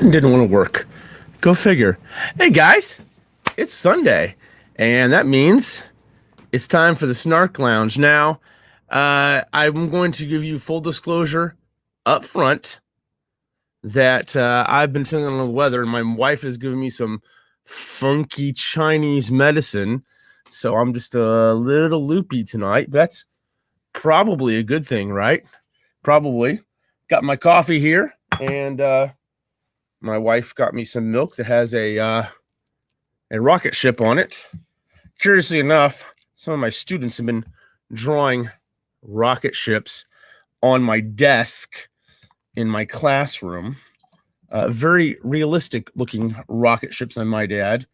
button didn't want to work. Go figure. Hey guys, it's Sunday, and that means it's time for the Snark Lounge. Now, I'm going to give you full disclosure up front that I've been feeling under the weather, and my wife has given me some funky Chinese medicine, so I'm just a little loopy tonight. That's probably a good thing, right? Probably. Got my coffee here, and my wife got me some milk that has a rocket ship on it. Curiously enough, some of my students have been drawing rocket ships on my desk in my classroom. Very realistic looking rocket ships, I might add,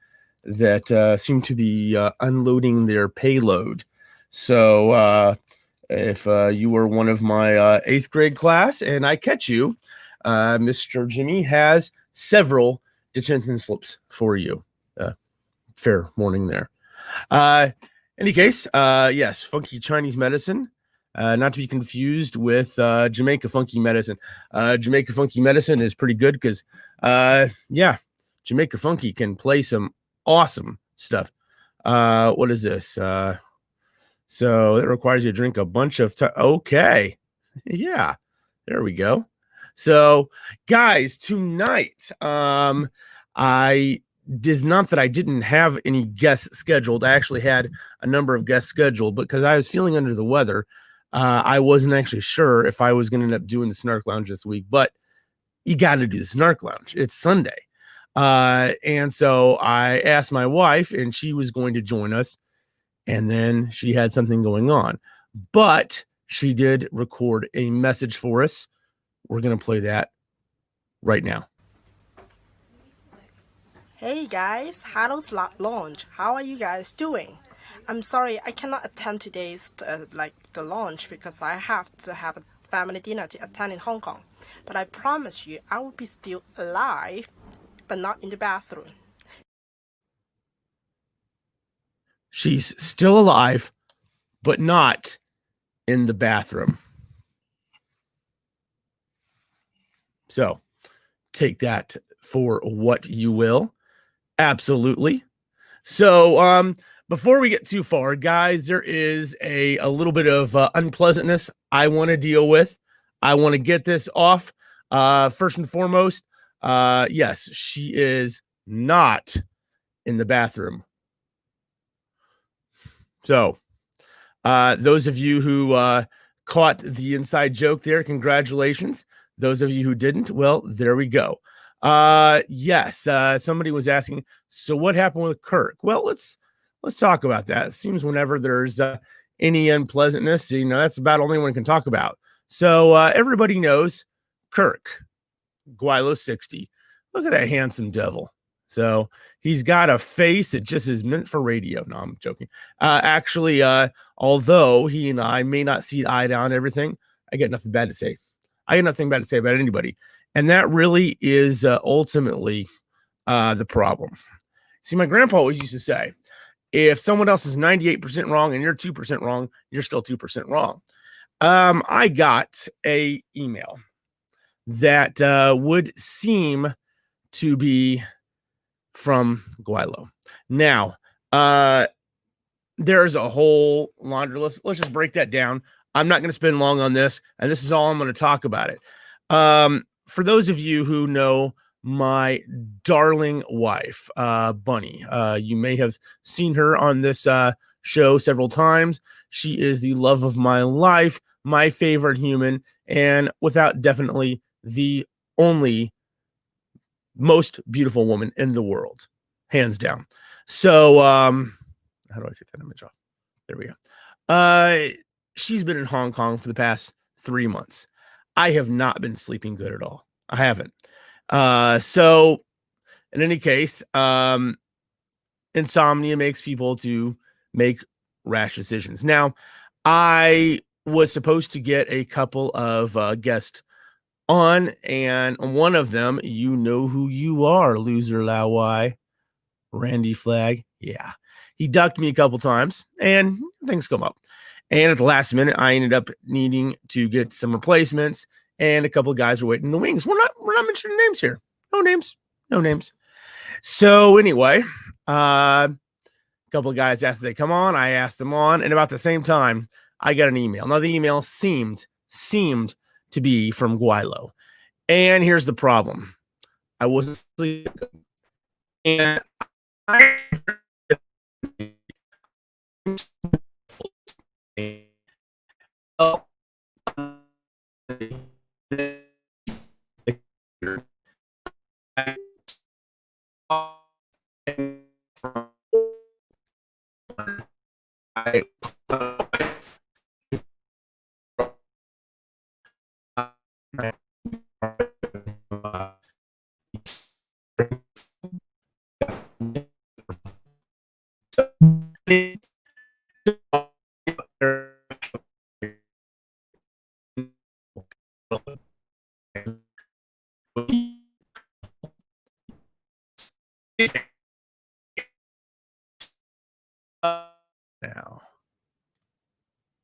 that seem to be unloading their payload. So if you were one of my 8th grade class and I catch you, Mr. Jimmy has several detention slips for you. Fair warning there. Any case, yes, funky Chinese medicine, not to be confused with Jamaica funky medicine. Jamaica funky medicine is pretty good because, yeah, Jamaica funky can play some awesome stuff. What is this? So it requires you to drink a bunch of okay. Yeah, there we go. So guys, tonight, I did not that I didn't have any guests scheduled. I actually had a number of guests scheduled, but because I was feeling under the weather, I wasn't actually sure if I was going to end up doing the Snark Lounge this week, but you got to do the Snark Lounge. It's Sunday. And so I asked my wife, and she was going to join us, and then she had something going on, but she did record a message for us. We're going to play that right now. Hey guys, hello Snark Lounge. How are you guys doing? I'm sorry I cannot attend today's the launch because I have to have a family dinner to attend in Hong Kong. But I promise you I will be still alive, but not in the bathroom. She's still alive, but not in the bathroom. So take that for what you will. Absolutely. So before we get too far, guys, there is a little bit of unpleasantness I want to deal with. I want to get this off. First and foremost, yes, she is not in the bathroom. So those of you who caught the inside joke there, congratulations. Those of you who didn't, well, there we go. Yes, somebody was asking, so what happened with Kirk? Well, let's talk about that. It seems whenever there's any unpleasantness, that's about all anyone can talk about. So everybody knows Kirk, Guilo 60. Look at that handsome devil. So he's got a face that just is meant for radio. No, I'm joking. Actually, although he and I may not see eye to eye on everything, I got nothing bad to say. I got nothing bad to say about anybody. And that really is ultimately the problem. See, my grandpa always used to say, if someone else is 98% wrong and you're 2% wrong, you're still 2% wrong. I got a email that would seem to be from Guilo. Now, there's a whole laundry list. Let's just break that down. I'm not going to spend long on this, and this is all I'm going to talk about it. For those of you who know my darling wife, Bunny, you may have seen her on this show several times. She is the love of my life, my favorite human, and without definitely the only most beautiful woman in the world, hands down. So, how do I take that image off? There we go. She's been in Hong Kong for the past 3 months. I have not been sleeping good at all. I haven't. So in any case, insomnia makes people to make rash decisions. Now, I was supposed to get a couple of guests on, and one of them, you know who you are, loser Lao Wai, Randy Flag. Yeah, he ducked me a couple times, and things come up. And at the last minute, I ended up needing to get some replacements, and a couple of guys were waiting in the wings. We're not mentioning names here. No names. No names. So anyway, a couple of guys asked if they come on. I asked them on, and about the same time, I got an email. Now the email seemed to be from Guilo, and here's the problem: I wasn't sleeping, and I now,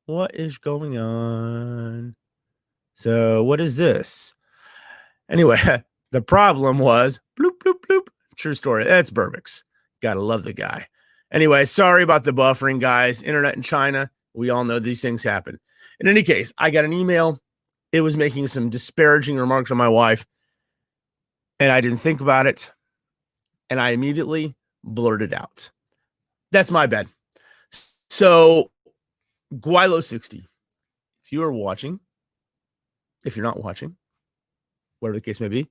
what is going on? So what is this? Anyway, the problem was bloop, bloop, bloop. True story. That's Burbix. Gotta love the guy. Anyway, sorry about the buffering, guys. Internet in China. We all know these things happen. In any case, I got an email. It was making some disparaging remarks on my wife, and I didn't think about it, and I immediately blurted out. That's my bad. So, Guilo60, if you are watching, if you're not watching, whatever the case may be,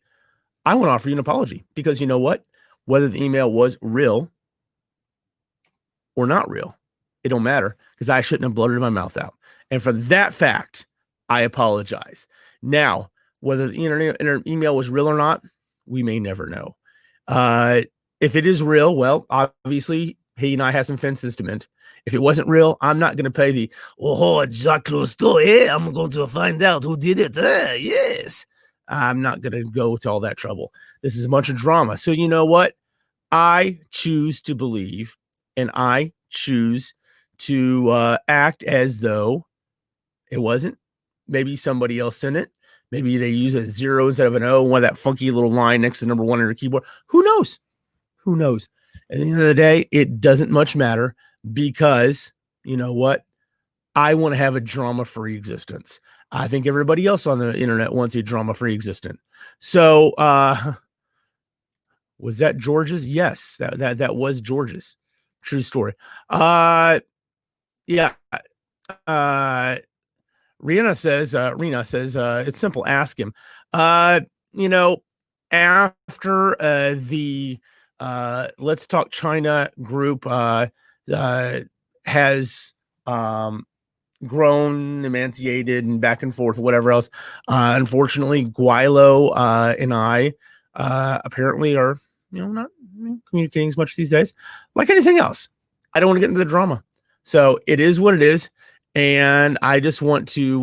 I want to offer you an apology, because you know what? Whether the email was real or not real, it don't matter, because I shouldn't have blurted my mouth out. And for that fact, I apologize. Now, whether the email was real or not, we may never know. If it is real, well, obviously, he and I have some fences to mend. If it wasn't real, I'm not going to pay the, Jacques Cousteau, yeah, I'm going to find out who did it. Yes. I'm not going to go to all that trouble. This is a bunch of drama. So you know what? I choose to believe, and I choose to act as though it wasn't. Maybe somebody else sent it. Maybe they use a 0 instead of an O, one of that funky little line next to number 1 on your keyboard. Who knows? Who knows? At the end of the day, it doesn't much matter, because you know what? I want to have a drama-free existence. I think everybody else on the internet wants a drama-free existence. So, was that George's? Yes, that was George's. True story. Yeah. Rena says, it's simple. Ask him. You know, after the Let's Talk China group has grown, emancipated, and back and forth, whatever else. Unfortunately, Guilo and I apparently are, not communicating as much these days. Like anything else, I don't want to get into the drama. So it is what it is, and I just want to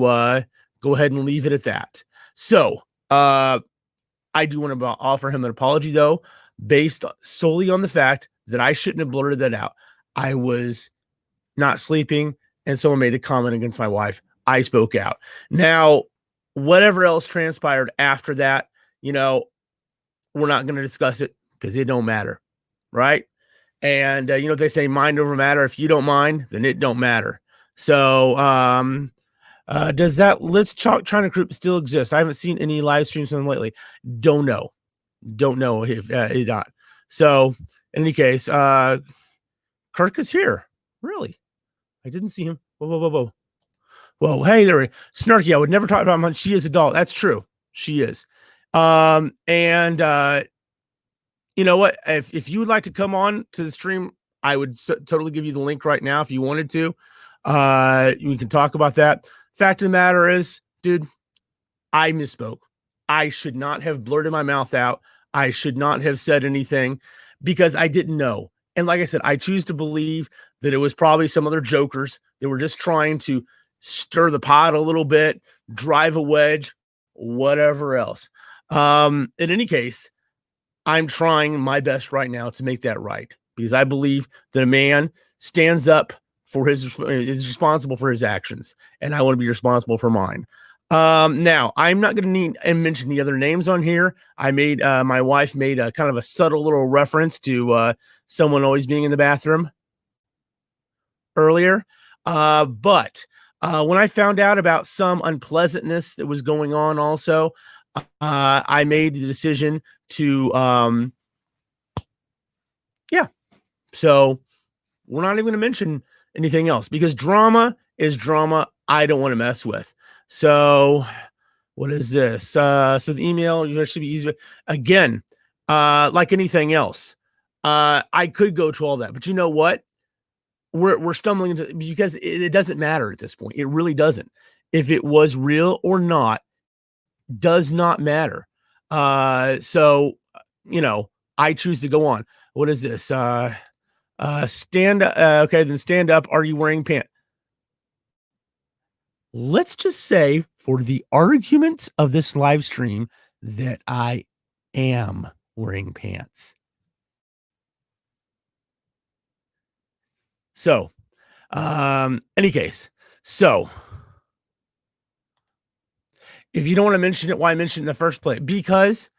go ahead and leave it at that. So I do want to offer him an apology, though, based solely on the fact that I shouldn't have blurted that out. I was not sleeping, and someone made a comment against my wife. I spoke out. Now, whatever else transpired after that, we're not going to discuss it, because it don't matter, right? And they say mind over matter. If you don't mind, then it don't matter. So does that Let's Talk China group still exist? I haven't seen any live streams from them lately. Don't know if it not. So in any case, Kirk is here. Really? I didn't see him. Whoa. Hey there, Snarky. I would never talk about him. She is a doll. That's true. She is. You know what? If you would like to come on to the stream, I would totally give you the link right now if you wanted to. We can talk about that. Fact of the matter is, dude, I misspoke. I should not have blurted my mouth out. I should not have said anything, because I didn't know. And like I said, I choose to believe that it was probably some other jokers that were just trying to stir the pot a little bit, drive a wedge, whatever else. In any case, I'm trying my best right now to make that right, because I believe that a man stands up for is responsible for his actions, and I want to be responsible for mine. Now I'm not going to need and mention the other names on here. I made my wife made a kind of a subtle little reference to someone always being in the bathroom earlier. But when I found out about some unpleasantness that was going on, also, I made the decision to yeah. So we're not even going to mention anything else because drama is drama. I don't want to mess with. So what is this? So the email should be easy. Again, like anything else, I could go to all that, but you know what? We're stumbling into because it doesn't matter at this point. It really doesn't. If it was real or not, does not matter. So you know, I choose to go on. What is this? Stand okay, then stand up. Are you wearing pants? Let's just say, for the argument of this live stream, that I am wearing pants. So, any case, so if you don't want to mention it, why mention it in the first place? Because,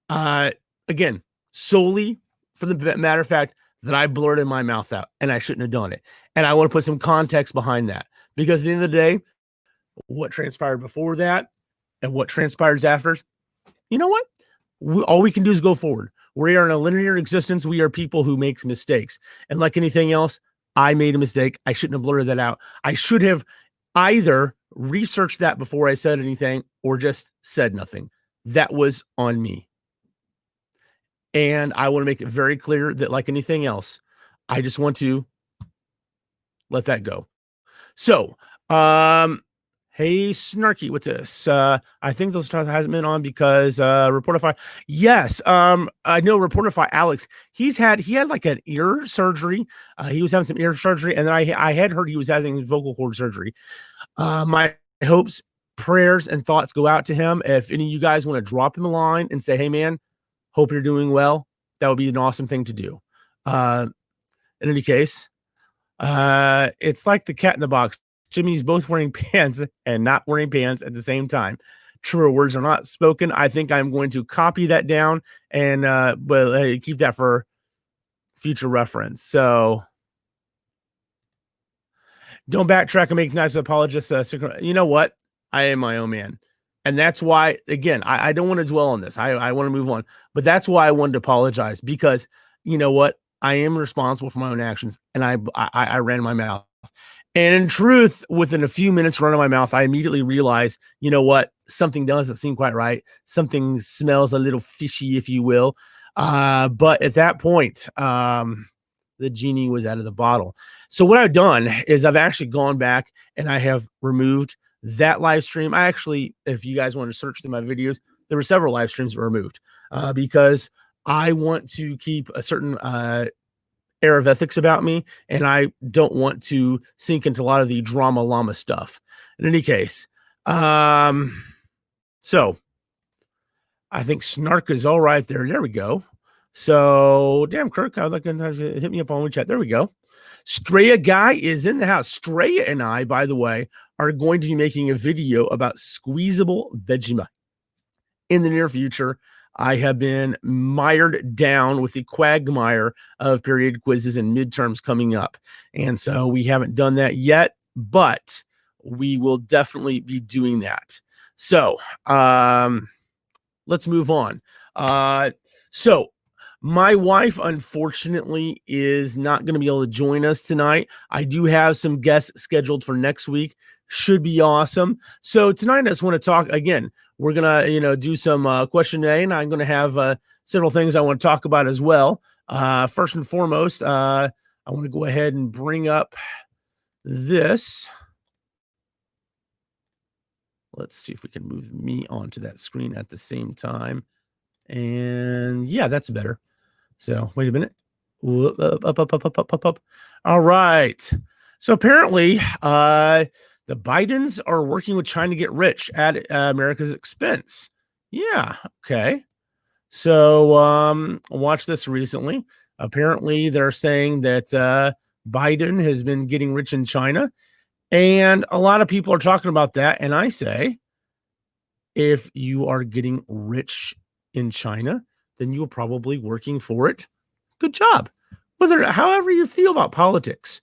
again, solely for the matter of fact that I blurted my mouth out and I shouldn't have done it. And I want to put some context behind that because at the end of the day, what transpired before that and what transpires after, you know what? All we can do is go forward. We are in a linear existence. We are people who make mistakes. And like anything else, I made a mistake. I shouldn't have blurted that out. I should have either researched that before I said anything or just said nothing. That was on me. And I want to make it very clear that like anything else, I just want to let that go. So, hey, Snarky, what's this? I think this hasn't been on because Reportify. Yes, I know Reportify Alex. He had like an ear surgery. He was having some ear surgery, and then I had heard he was having vocal cord surgery. My hopes, prayers, and thoughts go out to him. If any of you guys want to drop him a line and say, "Hey, man, hope you're doing well," that would be an awesome thing to do. In any case, it's like the cat in the box. Jimmy's both wearing pants and not wearing pants at the same time. Truer words are not spoken. I think I'm going to copy that down and keep that for future reference. So don't backtrack and make nice apologists. You know what? I am my own man. And that's why, again, I don't want to dwell on this. I want to move on. But that's why I wanted to apologize because, you know what? I am responsible for my own actions. And I ran my mouth. And in truth, within a few minutes running my mouth, I immediately realized, you know what? Something doesn't seem quite right. Something smells a little fishy, if you will. But at that point, the genie was out of the bottle. So what I've done is I've actually gone back and I have removed that live stream. I actually, if you guys want to search through my videos, there were several live streams that were removed because I want to keep a certain air of ethics about me, and I don't want to sink into a lot of the drama llama stuff. In any case, so I think Snark is all right there. There we go. So, damn, Kirk, I'd like to hit me up on WeChat. There we go. SnarkyGuy is in the house. Straya and I, by the way, are going to be making a video about squeezable Vegemite in the near future. I have been mired down with the quagmire of period quizzes and midterms coming up. And so we haven't done that yet, but we will definitely be doing that. So let's move on. So my wife, unfortunately, is not going to be able to join us tonight. I do have some guests scheduled for next week. Should be awesome. So tonight I just want to talk again. We're going to, do some Q&A, and I'm going to have several things I want to talk about as well. First and foremost, I want to go ahead and bring up this. Let's see if we can move me onto that screen at the same time. And yeah, that's better. So wait a minute. Up. All right. So apparently, the Bidens are working with China to get rich at America's expense. Yeah. Okay. So watch this recently. Apparently, they're saying that Biden has been getting rich in China. And a lot of people are talking about that. And I say, If you are getting rich in China, then you are probably working for it. Good job. However you feel about politics,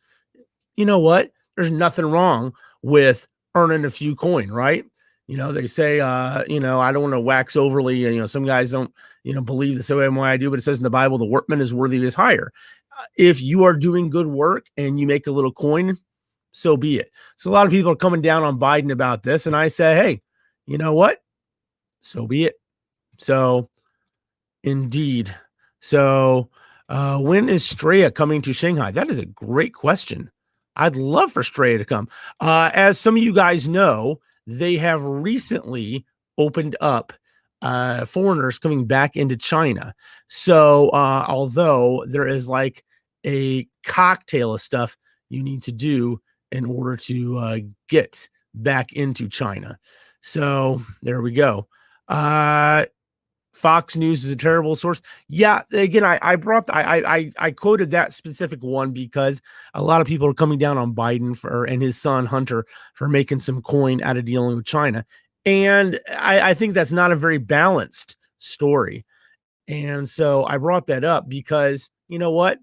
you know what? There's nothing wrong with earning a few coin, right? They say, I don't want to wax overly, some guys don't, believe the same way I do, but it says in the Bible, the workman is worthy of his hire. If you are doing good work and you make a little coin, so be it. So a lot of people are coming down on Biden about this. And I say, hey, you know what? So be it. So indeed. So when is Straya coming to Shanghai? That is a great question. I'd love for Straya to come. As some of you guys know, they have recently opened up foreigners coming back into China. So although there is like a cocktail of stuff you need to do in order to get back into China. So there we go. Fox News is a terrible source. Yeah, again, I quoted that specific one because a lot of people are coming down on Biden and his son Hunter for making some coin out of dealing with China. And I think that's not a very balanced story. And so I brought that up because, you know what?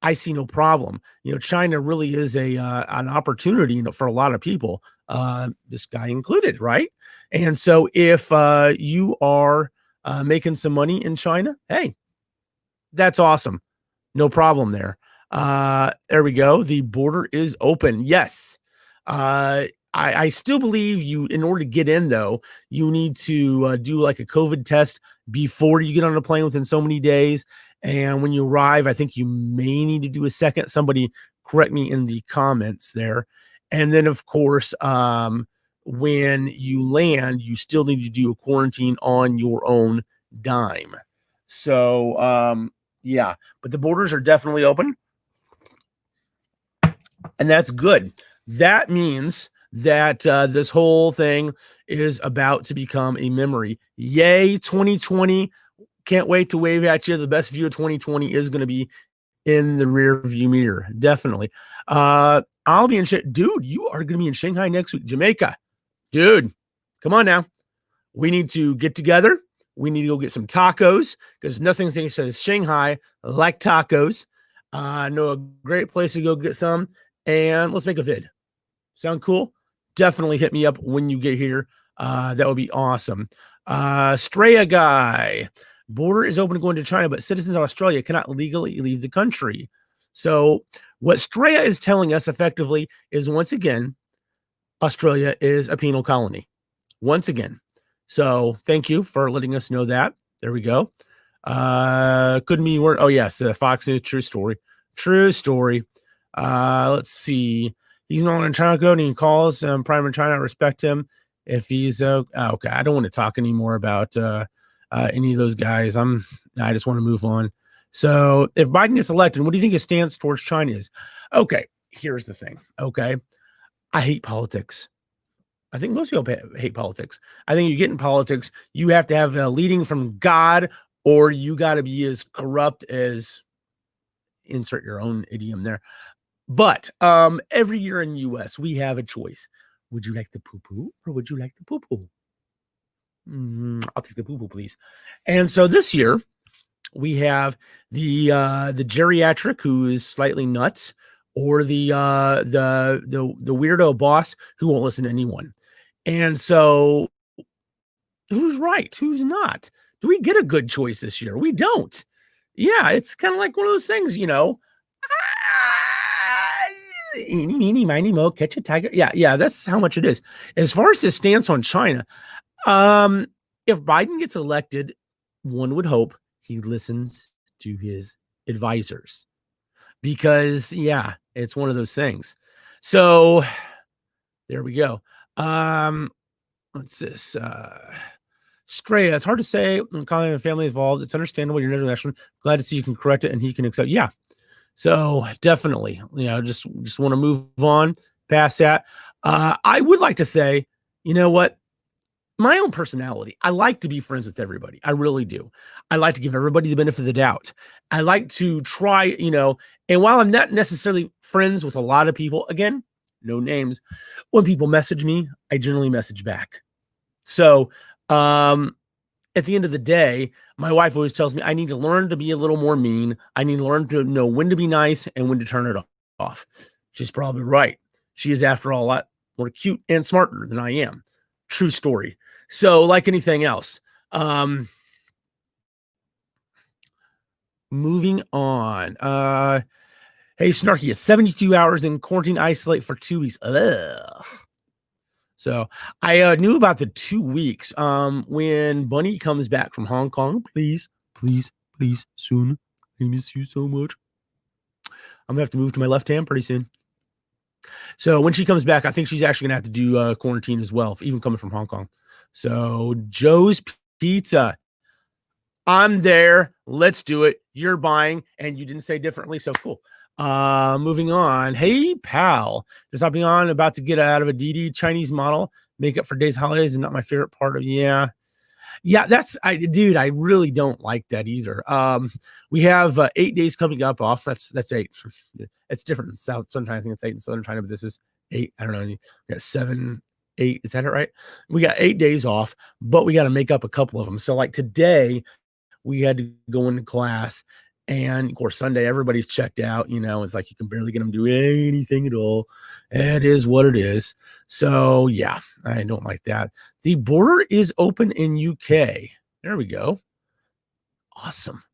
I see no problem. China really is an opportunity, for a lot of people, this guy included, right? And so if you are making some money in China, hey, that's awesome. No problem there. There we go. The border is open. Yes. I still believe in order to get in, though, you need to do like a COVID test before you get on a plane within so many days. And when you arrive, I think you may need to do a second. Somebody correct me in the comments there. And then, of course, when you land, you still need to do a quarantine on your own dime. So, yeah, but the borders are definitely open. And that's good. That means that this whole thing is about to become a memory. Yay, 2020. Can't wait to wave at you. The best view of 2020 is going to be in the rear view mirror. Definitely. I'll be in dude, you are going to be in Shanghai next week. Jamaica. Dude, come on now. We need to get together. We need to go get some tacos because nothing says Shanghai like tacos. I know a great place to go get some. And let's make a vid. Sound cool? Definitely hit me up when you get here. That would be awesome. SnarkyGuy. Border is open to going to China, but citizens of Australia cannot legally leave the country. So what Straya is telling us effectively is, once again, Australia is a penal colony. Once again. So thank you for letting us know that. There we go. Couldn't be word. Oh, yes. Fox News. True story. True story. Let's see. He's not in China code and he calls Prime in China. I respect him. If he's okay. I don't want to talk anymore about any of those guys. I just want to move on. So if Biden gets elected, what do you think his stance towards China is? Okay, here's the thing. Okay, I hate politics. I think most people hate politics. I think you get in politics, you have to have a leading from God, or you got to be as corrupt as, insert your own idiom there. But every year in the U.S., we have a choice. Would you like the poo-poo or would you like the poo-poo? I'll take the poo-poo, please. And so this year, we have the geriatric who is slightly nuts, or the weirdo boss who won't listen to anyone. And so who's right? Who's not? Do we get a good choice this year? We don't. Yeah, it's kind of like one of those things, eeny, meeny, miny, mo, catch a tiger. Yeah, that's how much it is. As far as his stance on China, if Biden gets elected, one would hope he listens to his advisors, because yeah, it's one of those things. So there we go. What's this? Straya, it's hard to say when calling a family involved. It's understandable. You're international. Glad to see you can correct it and he can accept. Yeah. So definitely, just want to move on past that. I would like to say, you know what? My own personality, I like to be friends with everybody. I really do. I like to give everybody the benefit of the doubt. I like to try, and while I'm not necessarily friends with a lot of people, again, no names, when people message me, I generally message back. So At the end of the day, my wife always tells me I need to learn to be a little more mean. I need to learn to know when to be nice and when to turn it off. She's probably right. She is, after all, a lot more cute and smarter than I am. True story. So, like anything else, moving on. Hey, Snarky, it's 72 hours in quarantine, isolate for 2 weeks. Ugh. So I knew about the 2 weeks. When Bunny comes back from Hong Kong, please, soon. I miss you so much. I'm gonna have to move to my left hand pretty soon. So when she comes back, I think she's actually gonna have to do quarantine as well, even coming from Hong Kong. So Joe's Pizza, I'm there. Let's do it. You're buying, and you didn't say differently, so cool. Moving on. Hey, pal. Just hopping on, about to get out of a DD Chinese model. Makeup for days holidays is not my favorite part of, yeah, that's, dude, I really don't like that either. We have 8 days coming up off. That's 8. It's different in South Southern China. I think it's 8 in Southern China, but this is 8. I don't know. We got 7, 8. Is that it, right? We got 8 days off, but we got to make up a couple of them. So like today, we had to go into class, and of course Sunday everybody's checked out. It's like you can barely get them to do anything at all. It is what it is. So yeah, I don't like that. The border is open in UK. There we go. Awesome.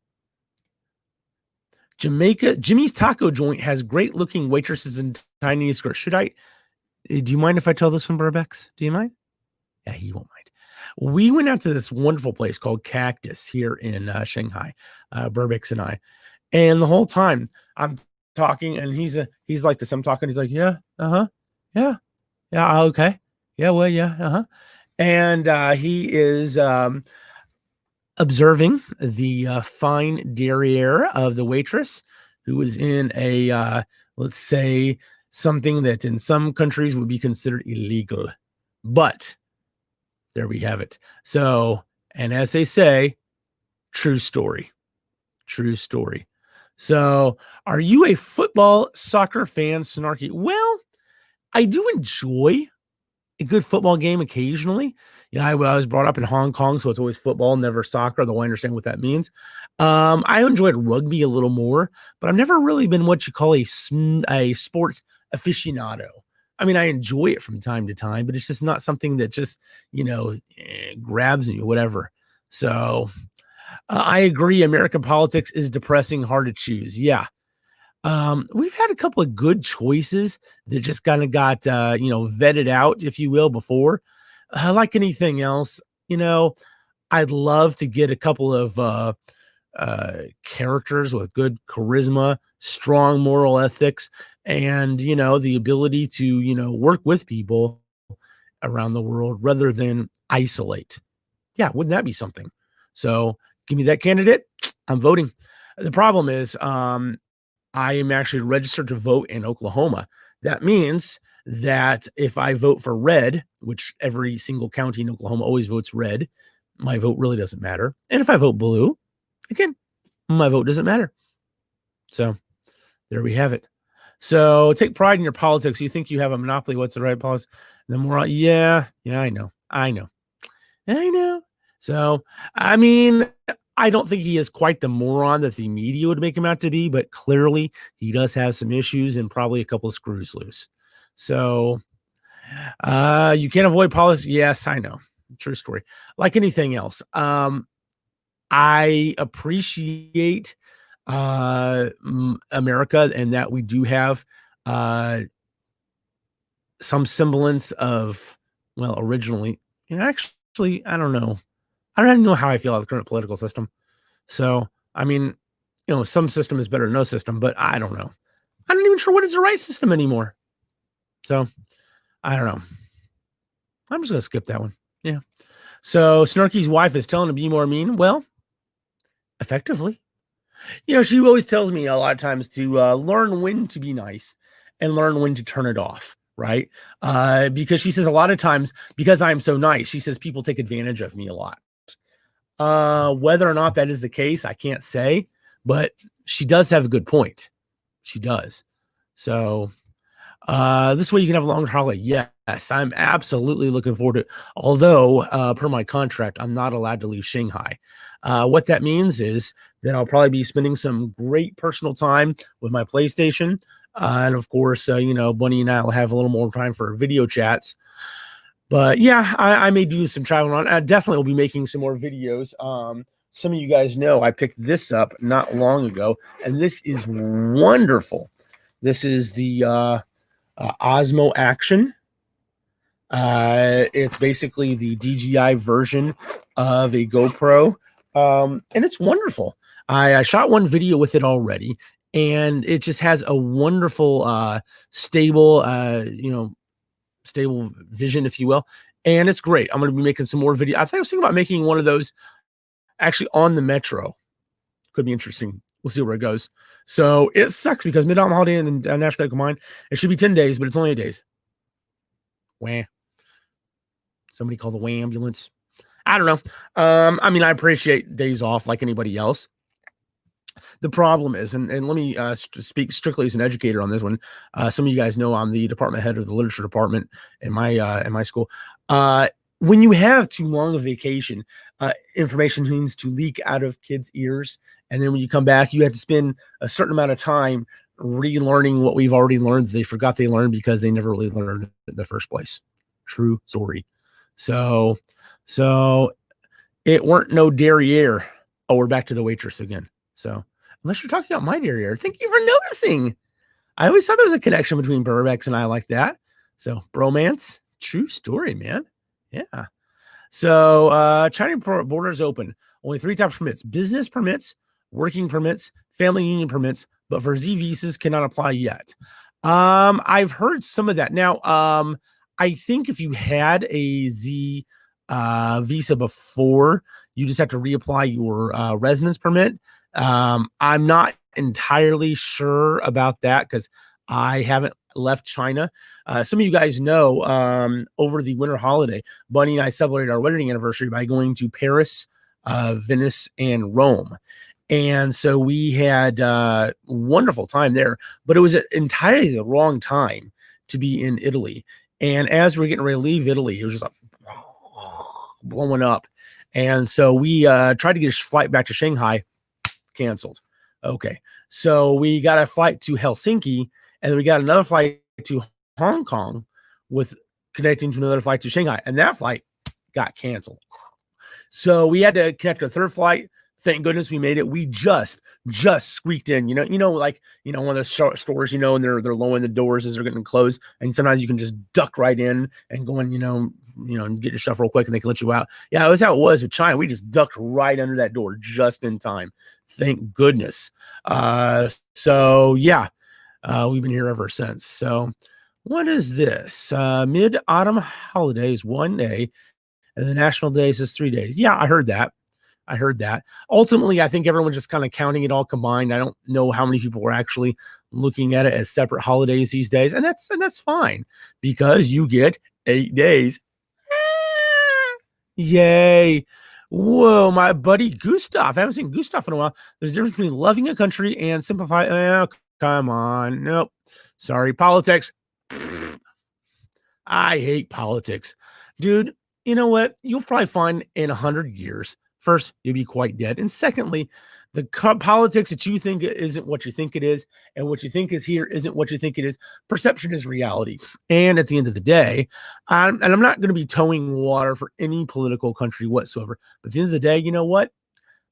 Jamaica, Jimmy's Taco Joint has great looking waitresses and tiny skirts. Do you mind if I tell this one, Burbex? Do you mind? Yeah, he won't mind. We went out to this wonderful place called Cactus here in Shanghai, Burbex and I. And the whole time I'm talking, and he's like this. I'm talking. He's like, yeah, yeah, okay, yeah, well, yeah, and he is observing the fine derriere of the waitress, who is in a let's say something that in some countries would be considered illegal, but there we have it. So, and as they say, true story. True story. So, are you a football soccer fan, Snarky? Well, I do enjoy a good football game occasionally. I was brought up in Hong Kong, so it's always football, never soccer, though I understand what that means. I enjoyed rugby a little more, but I've never really been what you call a sports aficionado. I mean, I enjoy it from time to time, but it's just not something that just, grabs me, whatever. So I agree. American politics is depressing, hard to choose. Yeah. We've had a couple of good choices that just kind of got, vetted out, if you will, before. Like anything else, I'd love to get a couple of characters with good charisma, strong moral ethics, and the ability to work with people around the world rather than isolate. Yeah, wouldn't that be something? So give me that candidate. I'm voting. The problem is I am actually registered to vote in Oklahoma. That means that if I vote for red, which every single county in Oklahoma always votes red, my vote really doesn't matter. And if I vote blue, again, my vote doesn't matter. So there we have it. So take pride in your politics. You think you have a monopoly. What's the right policy? The more, yeah, I know. So, I mean, I don't think he is quite the moron that the media would make him out to be, but clearly he does have some issues and probably a couple of screws loose. So you can't avoid policy. Yes, I know. True story. Like anything else. I appreciate America, and that we do have some semblance of, well, originally, actually, I don't know. I don't even know how I feel about the current political system. So, I mean, some system is better than no system, but I don't know. I'm not even sure what is the right system anymore. So, I don't know. I'm just going to skip that one. Yeah. So, Snarky's wife is telling him to be more mean. Well, effectively. She always tells me a lot of times to learn when to be nice and learn when to turn it off, right? Because she says a lot of times, because I'm so nice, she says people take advantage of me a lot. Whether or not that is the case, I can't say, but she does have a good point. She does. So This way you can have a longer holiday. Yes, I'm absolutely looking forward to it. Although, per my contract, I'm not allowed to leave Shanghai. What that means is that I'll probably be spending some great personal time with my PlayStation. And of course, Bunny and I will have a little more time for video chats. But yeah, I may do some traveling around. I definitely will be making some more videos. Some of you guys know I picked this up not long ago, and this is wonderful. This is the Osmo Action. It's basically the DJI version of a GoPro, and it's wonderful. I shot one video with it already, and it just has a wonderful, stable, stable vision, if you will, and it's great. I'm going to be making some more video. I think I was thinking about making one of those actually on the metro. Could be interesting. We'll see where it goes. So it sucks because Mid-Autumn Holiday and National Day Combined, it should be 10 days, but it's only 8 days. Wah. Somebody call the Wah ambulance. I don't know. I mean, I appreciate days off like anybody else. The problem is, and let me speak strictly as an educator on this one. Some of you guys know I'm the department head of the literature department in my school. When you have too long a vacation, information seems to leak out of kids' ears. And then when you come back, you have to spend a certain amount of time relearning what we've already learned. They forgot they learned because they never really learned it in the first place. True story. So it weren't no derriere. Oh, we're back to the waitress again. So unless you're talking about my derriere, thank you for noticing. I always thought there was a connection between Burbex and I like that. So bromance, true story, man. Yeah. So China borders open. Only 3 types of permits: business permits, working permits, family union permits, but for Z visas cannot apply yet. I've heard some of that. Now, I think if you had a Z visa before, you just have to reapply your residence permit. I'm not entirely sure about that because I haven't left China. Some of you guys know over the winter holiday, Bunny and I celebrated our wedding anniversary by going to Paris, Venice, and Rome. And so we had a wonderful time there, but it was entirely the wrong time to be in Italy. And as we were getting ready to leave Italy, it was just like blowing up. And so we tried to get a flight back to Shanghai, canceled. Okay. So we got a flight to Helsinki, and then we got another flight to Hong Kong with connecting to another flight to Shanghai. And that flight got canceled. So we had to connect to a third flight. Thank goodness we made it. We just squeaked in, like one of the stores, and they're lowering the doors as they're getting closed. And sometimes you can just duck right in and go in, and get your stuff real quick and they can let you out. Yeah, it was how it was with China. We just ducked right under that door just in time. Thank goodness. So yeah, we've been here ever since. So what is this? Mid-Autumn Holidays, 1 day, and the National Days is 3 days. Yeah, I heard that. Ultimately, I think everyone's just kind of counting it all combined. I don't know how many people were actually looking at it as separate holidays these days. And that's fine because you get 8 days. Yay. Whoa, my buddy Gustav. I haven't seen Gustav in a while. There's a difference between loving a country and simplify. Come on. Nope. Sorry. Politics. I hate politics. Dude, you know what? You'll probably find in 100 years, first, you'll be quite dead. And secondly, the politics that you think isn't what you think it is, and what you think is here isn't what you think it is. Perception is reality. And at the end of the day, I'm not going to be towing water for any political country whatsoever. But at the end of the day, you know what?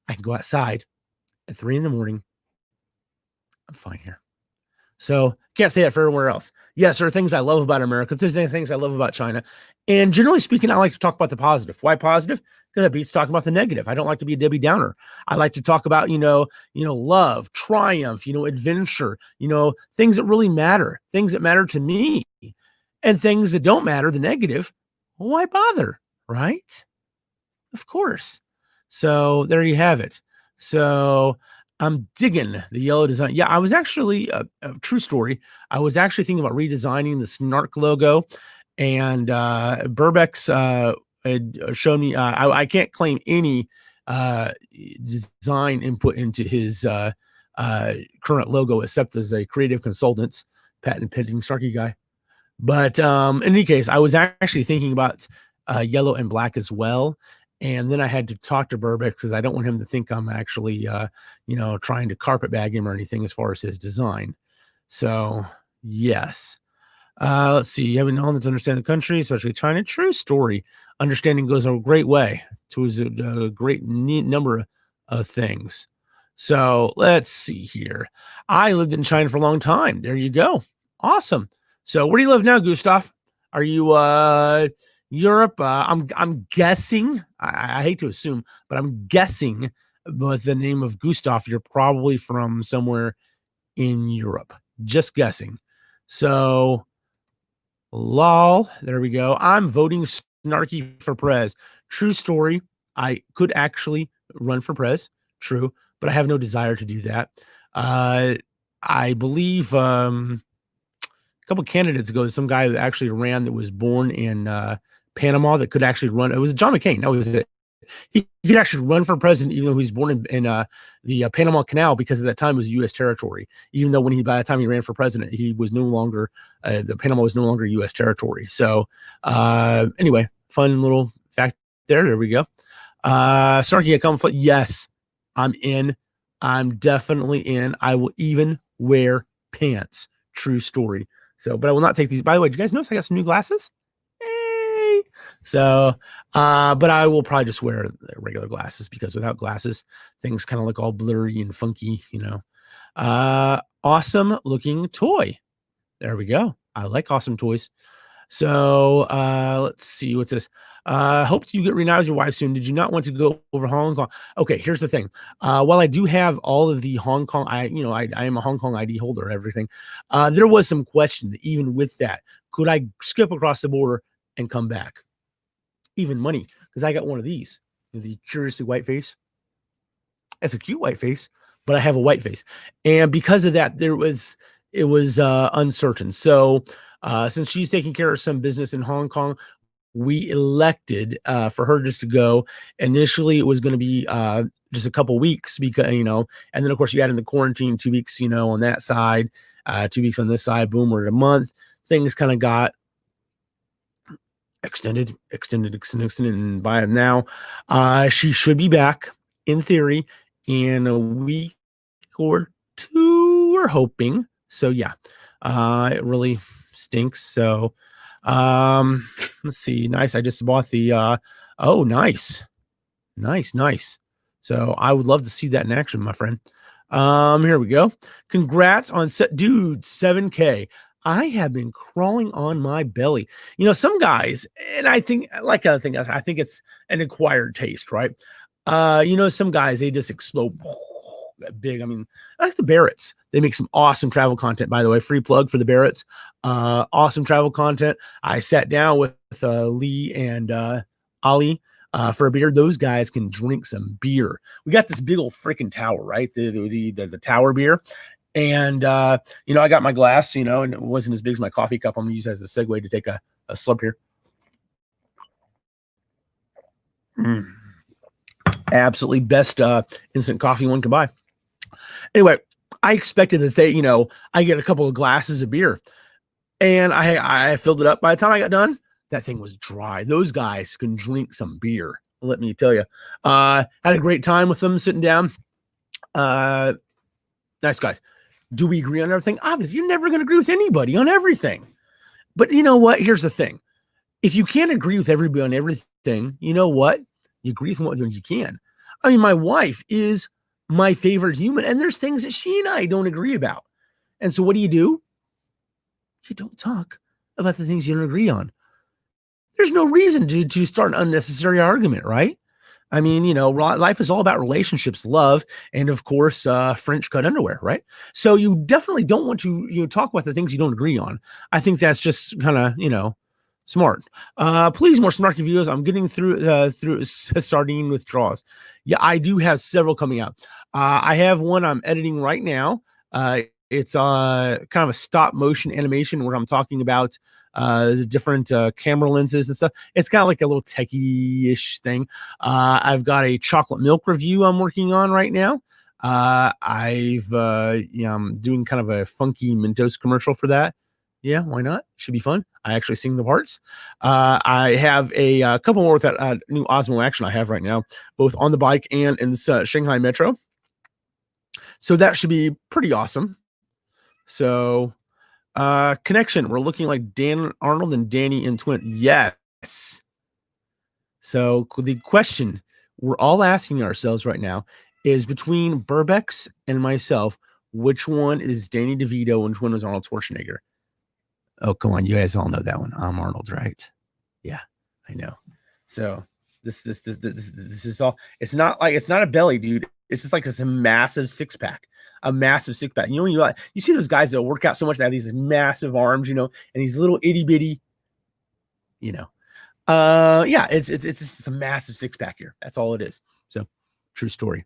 I can go outside at 3 in the morning. I'm fine here. So can't say that for everywhere else. Yes, there are things I love about America. There's any things I love about China. And generally speaking, I like to talk about the positive. Why positive? Because that beats talking about the negative. I don't like to be a Debbie Downer. I like to talk about, love, triumph, adventure, things that really matter, things that matter to me, and things that don't matter, the negative. Why bother? Right? Of course. So there you have it. So I'm digging the yellow design. Yeah, I was actually a true story. I was actually thinking about redesigning the Snark logo, and Burbex had shown me. I can't claim any design input into his current logo except as a creative consultant, patent pending SnarkyGuy. But in any case, I was actually thinking about yellow and black as well. And then I had to talk to Burbeck because I don't want him to think I'm actually, trying to carpetbag him or anything as far as his design. So, yes. Let's see. Having knowledge to understand the country, especially China. True story. Understanding goes a great way towards a great number of things. So let's see here. I lived in China for a long time. There you go. Awesome. So where do you live now, Gustav? Are you Europe? I'm guessing. I hate to assume, but I'm guessing with the name of Gustav, you're probably from somewhere in Europe. Just guessing. So lol, there we go. I'm voting Snarky for Prez. True story. I could actually run for Prez. True, but I have no desire to do that. I believe a couple candidates ago, some guy that actually ran that was born in Panama that could actually run. It was John McCain. That was it. He could actually run for president, even though he was born in the Panama Canal, because at that time it was U.S. territory. Even though by the time he ran for president, he was no longer the Panama was no longer U.S. territory. So anyway, fun little fact there. There we go. Snarky, I come. Yes, I'm in. I'm definitely in. I will even wear pants. True story. So, but I will not take these. By the way, did you guys notice I got some new glasses? Hey. So, but I will probably just wear regular glasses because without glasses, things kind of look all blurry and funky, Awesome looking toy. There we go. I like awesome toys. So let's see, what's this? Hope you get reunited with your wife soon. Did you not want to go over Hong Kong? Okay, here's the thing. While I do have all of the Hong Kong, I am a Hong Kong ID holder, everything. There was some question that even with that, could I skip across the border and come back? Even money, because I got one of these, the curiously white face. It's a cute white face, but I have a white face, and because of that, it was uncertain. So since she's taking care of some business in Hong Kong, we elected for her just to go. Initially, it was going to be just a couple weeks because, and then of course you add in the quarantine 2 weeks, on that side, 2 weeks on this side, boom, we're at a month. Things kind of got extended, and by now, she should be back in theory in a week or two, we're hoping. So yeah, it really stinks. So let's see. Nice. I just bought the oh, nice. So I would love to see that in action, my friend. Here we go. Congrats on dude, 7K. I have been crawling on my belly. Some guys, and I think like other things, I think it's an acquired taste, right? Some guys, they just explode big. I mean, that's the Barretts. They make some awesome travel content, by the way. Free plug for the Barretts. Awesome travel content. I sat down with Lee and Ali for a beer. Those guys can drink some beer. We got this big old freaking tower, right? The tower beer. And I got my glass, and it wasn't as big as my coffee cup. I'm gonna use it as a segue to take a slurp here. Absolutely best instant coffee one can buy. Anyway, I expected that I get a couple of glasses of beer, and I filled it up. By the time I got done, that thing was dry. Those guys can drink some beer. Let me tell you. Had a great time with them sitting down. Nice guys. Do we agree on everything? Obviously, you're never going to agree with anybody on everything. But you know what? Here's the thing. If you can't agree with everybody on everything, you know what? You agree with what you can. I mean, my wife is my favorite human, and there's things that she and I don't agree about. And so what do? You don't talk about the things you don't agree on. There's no reason to start an unnecessary argument, right? I mean, life is all about relationships, love, and of course, French cut underwear, right? So you definitely don't want to talk about the things you don't agree on. I think that's just kind of, smart. Please, more Snarky videos. I'm getting through sardine withdrawals. Yeah, I do have several coming out. I have one I'm editing right now. It's kind of a stop motion animation where I'm talking about the different camera lenses and stuff. It's kind of like a little techie-ish thing. I've got a chocolate milk review I'm working on right now. I'm doing kind of a funky Mentos commercial for that. Yeah, why not? Should be fun. I actually sing the parts. I have a couple more with that new Osmo action I have right now, both on the bike and in the Shanghai Metro. So that should be pretty awesome. So connection, we're looking like Dan Arnold and Danny in Twin. Yes. So the question we're all asking ourselves right now is between Burbex and myself, which one is Danny DeVito and which one is Arnold Schwarzenegger? Oh, come on. You guys all know that one. I'm Arnold, right? Yeah, I know. So this is all, it's not a belly, dude. It's just like this massive six pack, a massive six pack. You know, you see those guys that work out so much, they have these massive arms, you know, and these little itty bitty, you know, yeah, it's just a massive six pack here. That's all it is. So true story.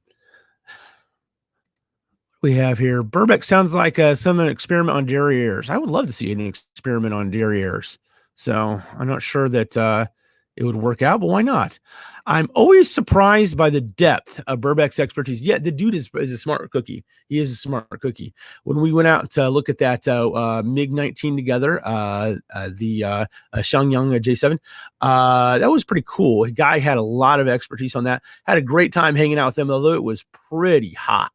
We have here Burbeck sounds like some experiment on derrieres. I would love to see an experiment on derrieres. So I'm not sure that it would work out, but why not? I'm always surprised by the depth of Burbeck's expertise. Yeah, the dude is a smart cookie. He is a smart cookie. When we went out to look at that MiG-19 together, the Shanghai J7, that was pretty cool. The guy had a lot of expertise on that. Had a great time hanging out with him, although it was pretty hot.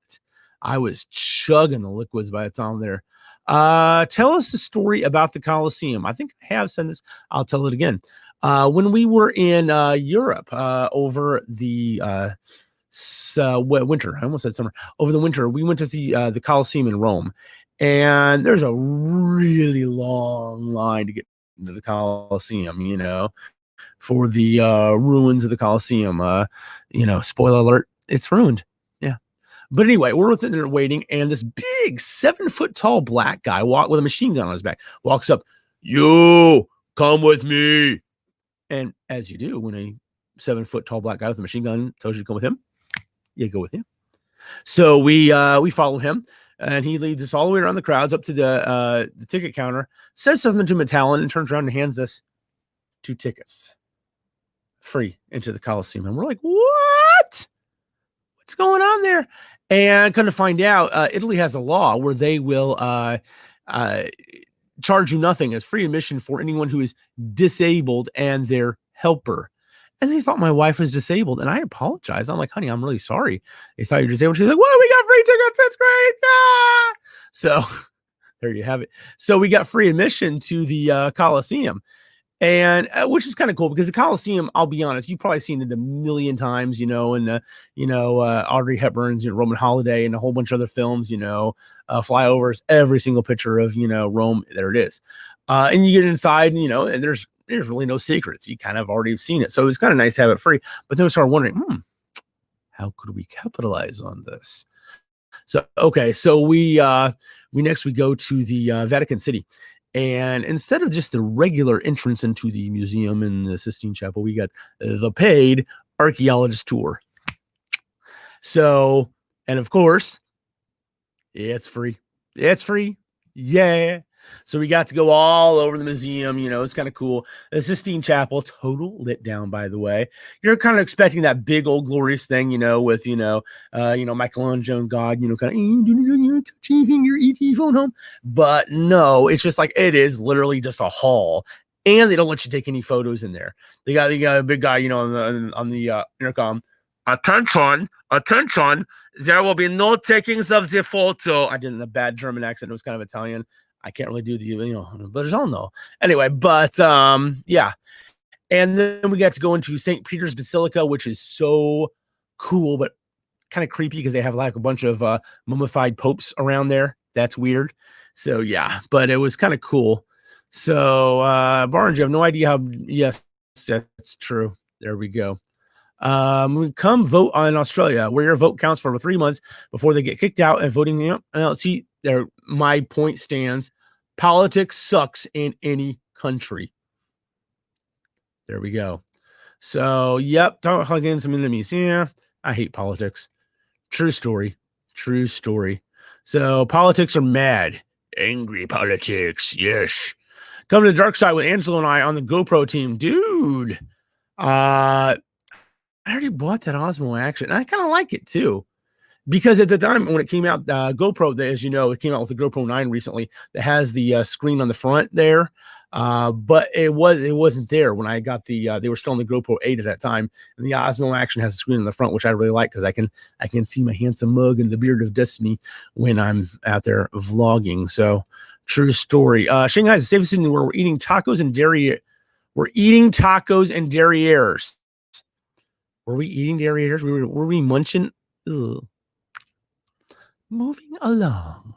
I was chugging the liquids by the time there. Tell us the story about the Colosseum. I think I have said this. I'll tell it again. When we were in Europe over the winter, I almost said summer, over the winter, we went to see the Colosseum in Rome. And there's a really long line to get into the Colosseum, you know, for the ruins of the Colosseum. You know, spoiler alert, it's ruined. But anyway, we're sitting there waiting, and this big 7-foot tall black guy with a machine gun on his back walks up. You come with me. And as you do when a 7-foot tall black guy with a machine gun tells you to come with him, you go with him. So we follow him, and he leads us all the way around the crowds up to the ticket counter, says something to Metallic, and turns around and hands us 2 tickets free into the Coliseum. And we're like, what? What's going on there? And kind of find out, Italy has a law where they will charge you nothing as free admission for anyone who is disabled and their helper. And they thought my wife was disabled, and I apologized. I'm like, honey, I'm really sorry. They thought you're disabled. She's like, well, we got free tickets. That's great. Ah! So there you have it. So we got free admission to the Coliseum. And which is kind of cool because the Coliseum, I'll be honest, you've probably seen it a million times, you know, and Audrey Hepburn's, you know, Roman Holiday and a whole bunch of other films, you know, flyovers, every single picture of, you know, Rome, there it is. And you get inside, and, you know, and there's really no secrets. You kind of already have seen it. So it was kind of nice to have it free. But then we started wondering, how could we capitalize on this? So, okay, so we next go to the Vatican City. And instead of just the regular entrance into the museum and the Sistine Chapel, we got the paid archaeologist tour. So, and of course, it's free. It's free. Yeah. So we got to go all over the museum. You know, it's kind of cool. The Sistine Chapel, total lit down, by the way. You're kind of expecting that big old glorious thing, you know, with, Michelangelo and God, you know, kind of touching your ET phone home. But no, it's just like, it is literally just a hall. And they don't let you take any photos in there. They got a big guy, you know, on the intercom. Attention, there will be no takings of the photo. I did in a bad German accent. It was kind of Italian. I can't really do the, but I don't know. Anyway, but yeah. And then we got to go into St. Peter's Basilica, which is so cool, but kind of creepy because they have like a bunch of mummified popes around there. That's weird. So yeah, but it was kind of cool. So Barnes, you have no idea how, yes, that's true. There we go. Come vote on Australia, where your vote counts for 3 months before they get kicked out and voting. Let's see there. My point stands. Politics sucks in any country. There we go. So, yep. Don't hug in some enemies. Yeah, I hate politics. True story. True story. So, politics are mad. Angry politics. Yes. Come to the dark side with Angelo and I on the GoPro team. Dude. I already bought that Osmo action. I kind of like it too. because at the time when it came out, GoPro, as you know, it came out with the GoPro 9 recently that has the screen on the front there. But it wasn't there when I got the they were still on the GoPro 8 at that time, and the Osmo Action has a screen on the front, which I really like because I can see my handsome mug and the beard of destiny when I'm out there vlogging. So true story. Shanghai is the safest city where we're eating tacos and dairy. We're eating tacos and derrieres. Were we eating derrieres? Were we munching? Ugh. Moving along.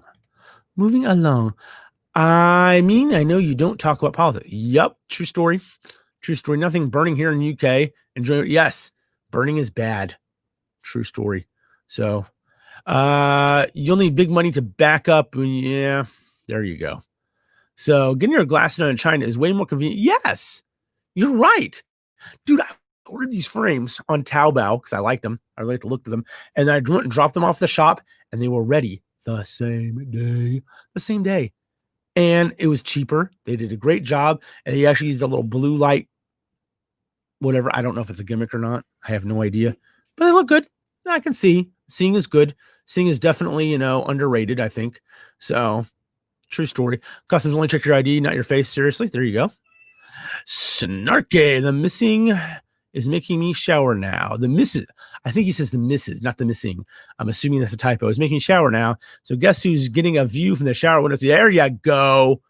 I mean, I know you don't talk about politics. Yup, true story. Nothing burning here in the UK. Enjoy. Yes, burning is bad. True story. So, you'll need big money to back up. Yeah, there you go. So, getting your glasses done in China is way more convenient. Yes, you're right, dude. I ordered these frames on Taobao because I liked them. I like to look at them, and I went and dropped them off the shop, and they were ready the same day. And it was cheaper. They did a great job. And they actually used a little blue light, whatever. I don't know if it's a gimmick or not. I have no idea. But they look good. I can see. Seeing is good. Seeing is definitely, underrated, I think. So, true story. Customs only check your ID, not your face. Seriously. There you go. Snarky, the missing is making me shower now. The missus, I think he says the missus, not the missing. I'm assuming that's a typo. Is making me shower now. So guess who's getting a view from the shower window? There you go.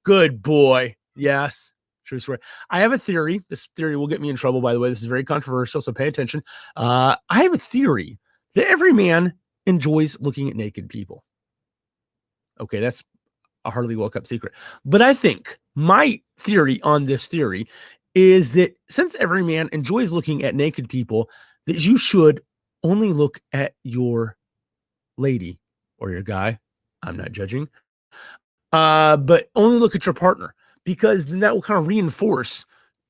Good boy. Yes. True story. I have a theory. This theory will get me in trouble, by the way. This is very controversial, so pay attention. I have a theory that every man enjoys looking at naked people. Okay, that's a hardly woke-up secret. But I think my theory on this theory is that since every man enjoys looking at naked people, that you should only look at your lady or your guy. I'm not judging. But only look at your partner, because then that will kind of reinforce,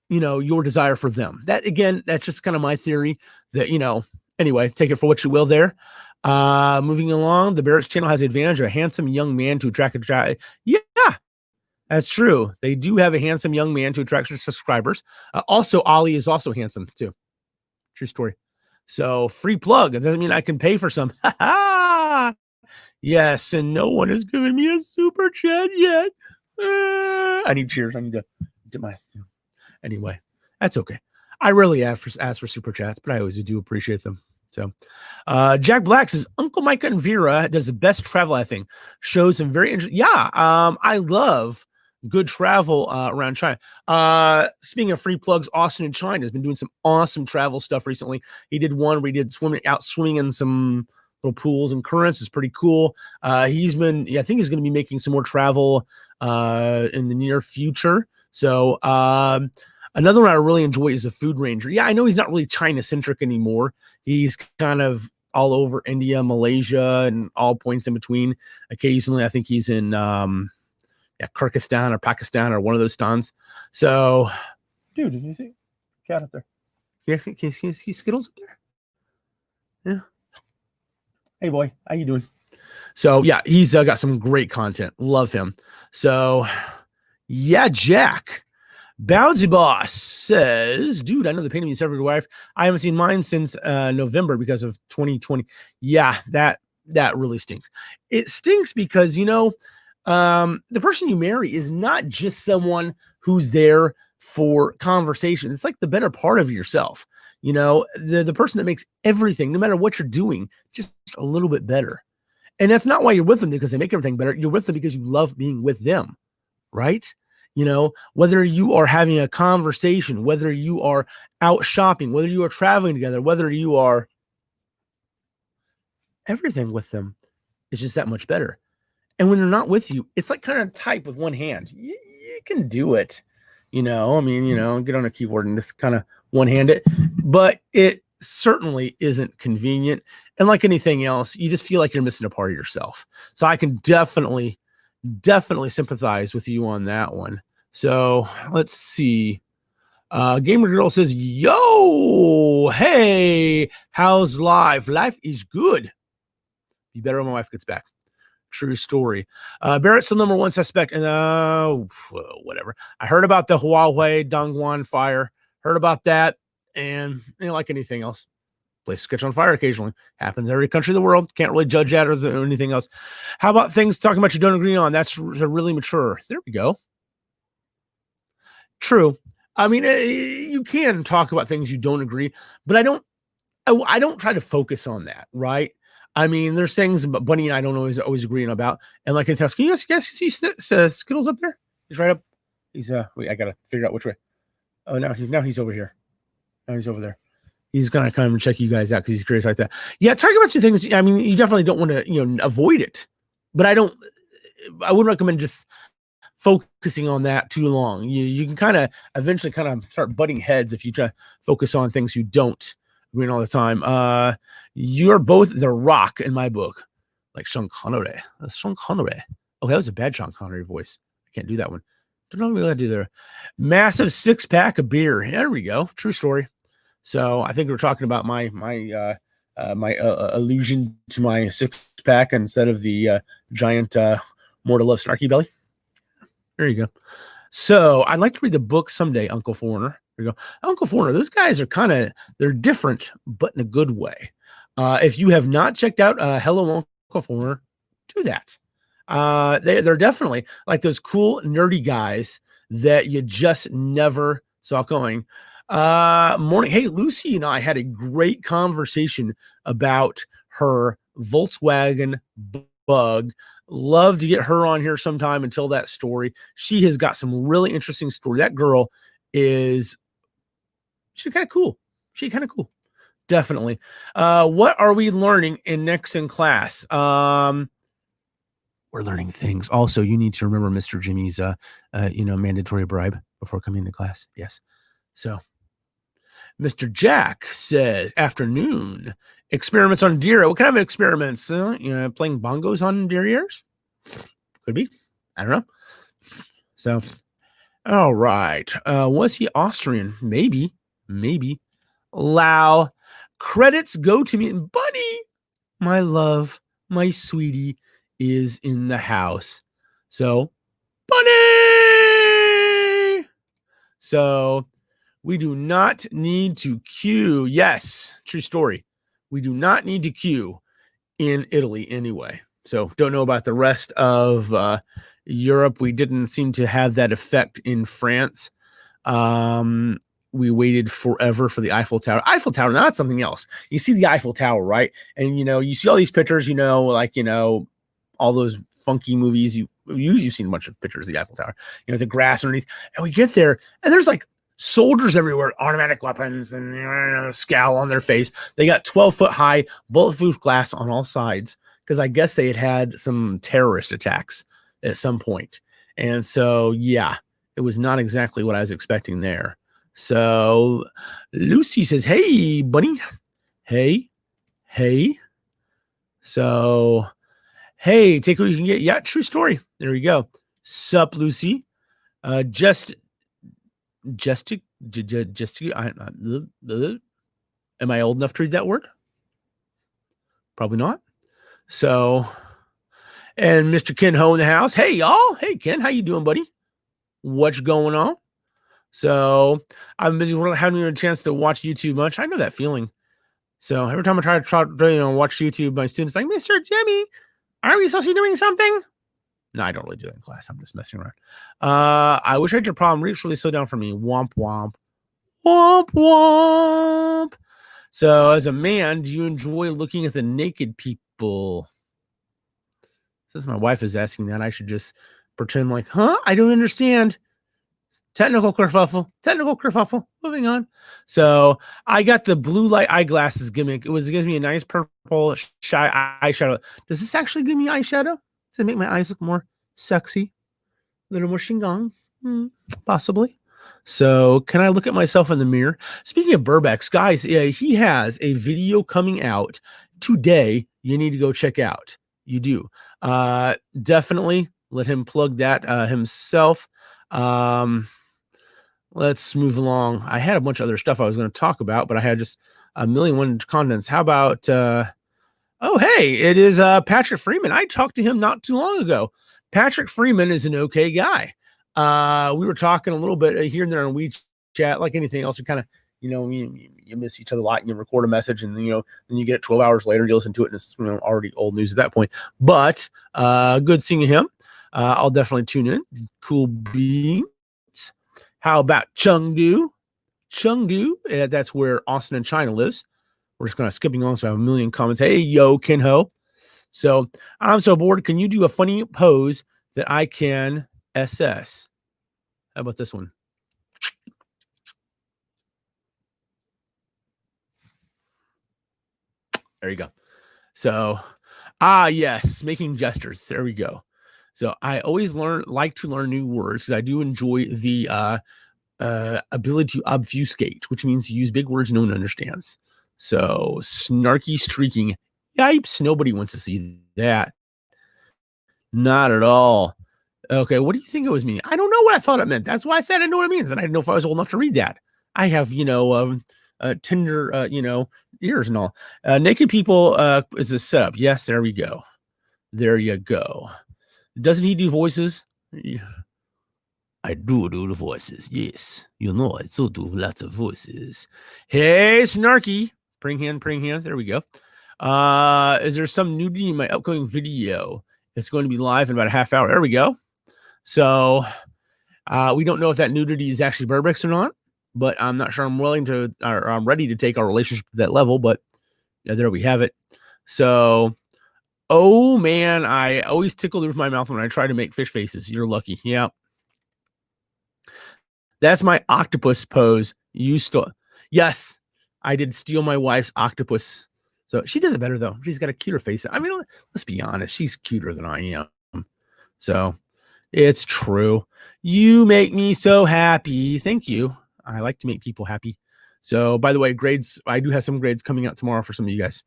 your desire for them. That, again, that's just kind of my theory that, anyway, take it for what you will there. Moving along, the Barrett's channel has the advantage of a handsome young man to attract a child. Yeah. That's true. They do have a handsome young man to attract subscribers. Also, Ollie is also handsome too. True story. So free plug. It doesn't mean I can pay for some. Yes, and no one has given me a super chat yet. I need cheers. I need to do my. Anyway, that's okay. I rarely ask for super chats, but I always do appreciate them. So, Jack Black says Uncle Micah and Vera does the best travel, I think. Shows some very interesting. Yeah, I love good travel around China. Speaking of free plugs, Austin in China has been doing some awesome travel stuff recently. He did one where he did swimming in some little pools and currents. It's pretty cool. I think he's going to be making some more travel in the near future. So another one I really enjoy is the Food Ranger. Yeah, I know he's not really China centric anymore. He's kind of all over India, Malaysia, and all points in between. Occasionally, I think he's in Kyrgyzstan or Pakistan or one of those stans. So, dude, did you see cat up there? Yeah, can you see Skittles up there? Yeah. Hey, boy, how you doing? So, yeah, he's got some great content. Love him. So, yeah, Jack. Bowsy Boss says, dude, I know the pain of me separate wife. I haven't seen mine since November because of 2020. Yeah, that really stinks. It stinks because, the person you marry is not just someone who's there for conversation. It's like the better part of yourself. The person that makes everything, no matter what you're doing, just a little bit better. And that's not why you're with them because they make everything better. You're with them because you love being with them, right? Whether you are having a conversation, whether you are out shopping, whether you are traveling together, whether you are everything with them is just that much better. And when they're not with you, it's like kind of type with one hand. You can do it, get on a keyboard and just kind of one-hand it. But it certainly isn't convenient. And like anything else, you just feel like you're missing a part of yourself. So I can definitely sympathize with you on that one. So let's see. Gamer Girl says, yo, hey, how's life? Life is good. Be better when my wife gets back. True story. Barrett's still number one suspect. And whatever. I heard about the Huawei Dongguan fire. Heard about that. And like anything else, Places catch on fire occasionally. Happens in every country of the world. Can't really judge that or anything else. How about things talking about you don't agree on? That's really mature. There we go. True. I mean, you can talk about things you don't agree, but I don't try to focus on that, right? I mean, there's things Bunny and I don't always agreeing about. And like in text, can you guys see Skittles up there? He's right up. He's wait, I gotta figure out which way. Oh, now he's over here. Now he's over there. He's gonna come and check you guys out because he's curious like that. Yeah, talking about some things. I mean, you definitely don't want to avoid it, but I wouldn't recommend just focusing on that too long. You can kind of eventually kind of start butting heads if you try to focus on things you don't agree on all the time. You're both the Rock in my book, like Sean Connery. Sean Connery. Okay, that was a bad Sean Connery voice. I can't do that one. Don't know what I do there. Massive 6-pack of beer. There we go. True story. So I think we're talking about my allusion to my 6-pack instead of the giant more to love snarky belly. There you go. So I'd like to read the book someday, Uncle Foreigner. There you go. Uncle Foreigner, those guys are they're different, but in a good way. If you have not checked out Hello Uncle Foreigner, do that. They're definitely like those cool, nerdy guys that you just never saw going. Morning. Hey, Lucy and I had a great conversation about her Volkswagen Bug. Love to get her on here sometime and tell that story. She has got some really interesting story. That girl she's kind of cool. Definitely. What are we learning next in class? We're learning things. Also, you need to remember Mr. Jimmy's mandatory bribe before coming to class. Yes. So Mr. Jack says, afternoon, experiments on deer. What kind of experiments? Playing bongos on deer ears? Could be. I don't know. So, all right. Was he Austrian? Maybe. Lau. Credits go to me. And Bunny, my love, my sweetie, is in the house. So, Bunny! So, we do not need to queue. Yes, true story. We do not need to queue in Italy anyway. So don't know about the rest of Europe. We didn't seem to have that effect in France. We waited forever for the Eiffel Tower. Eiffel Tower, now that's something else. You see the Eiffel Tower, right? And, you see all these pictures, all those funky movies. You've seen a bunch of pictures of the Eiffel Tower, the grass underneath. And we get there, and there's like soldiers everywhere, automatic weapons, and a scowl on their face. They got 12-foot high bulletproof glass on all sides because I guess they had some terrorist attacks at some point. And so, yeah, it was not exactly what I was expecting there. So Lucy says, hey, Bunny. Hey. So, hey, take what you can get. Yeah, true story. There we go. Sup, Lucy. Am I old enough to read that word? Probably not. So, and Mr. Ken Ho in the house. Hey, y'all. Hey, Ken, how you doing, buddy? What's going on? So, I'm busy having a chance to watch YouTube much. I know that feeling. So, every time I try to watch YouTube, my students like, Mr. Jimmy, are we supposed to be doing something? No, I don't really do that in class. I'm just messing around. I wish I had your problem. Reef's really slow down for me. Womp, womp. Womp, womp. So, as a man, do you enjoy looking at the naked people? Since my wife is asking that, I should just pretend like, I don't understand. Technical kerfuffle. Moving on. So, I got the blue light eyeglasses gimmick. It gives me a nice purple eyeshadow. Does this actually give me eyeshadow? Does it make my eyes look more sexy? A little more shingang? Possibly. So, can I look at myself in the mirror? Speaking of Burbex, guys, he has a video coming out today you need to go check out. You do. Definitely let him plug that himself. Let's move along. I had a bunch of other stuff I was going to talk about, but I had just a million contents. How about... oh, hey, it is Patrick Freeman. I talked to him not too long ago. Patrick Freeman is an okay guy. We were talking a little bit here and there on WeChat, like anything else. We kind of you miss each other a lot, and you record a message, and then you get it 12 hours later, you listen to it, and it's already old news at that point. But good seeing him. I'll definitely tune in. Cool beans. How about Chengdu? Chengdu, that's where Austin and China lives. We're just kind of skipping on, so I have a million comments. Hey, yo, Kinho. So I'm so bored. Can you do a funny pose that I can assess? How about this one? There you go. So, yes, making gestures. There we go. So I always like to learn new words because I do enjoy the ability to obfuscate, which means to use big words no one understands. So snarky streaking. Yipes, nobody wants to see that. Not at all. Okay, what do you think it was meaning? I don't know what I thought it meant. That's why I said I know what it means, and I didn't know if I was old enough to read that. I have, tender, ears and all. Naked people is a setup. Yes, there we go. There you go. Doesn't he do voices? I do the voices. Yes, I do lots of voices. Hey, Snarky, bring hands. There we go. Is there some nudity in my upcoming video? It's going to be live in about a half hour. There we go. So we don't know if that nudity is actually Burbeck's or not, but I'm not sure I'm ready to take our relationship to that level. But yeah, there we have it. So, oh man, I always tickle with my mouth when I try to make fish faces. You're lucky. Yeah. That's my octopus pose. Yes, I did steal my wife's octopus. So she does it better though. She's got a cuter face. I mean, let's be honest. She's cuter than I am. So it's true. You make me so happy. Thank you. I like to make people happy. So by the way, grades, I do have some grades coming out tomorrow for some of you guys.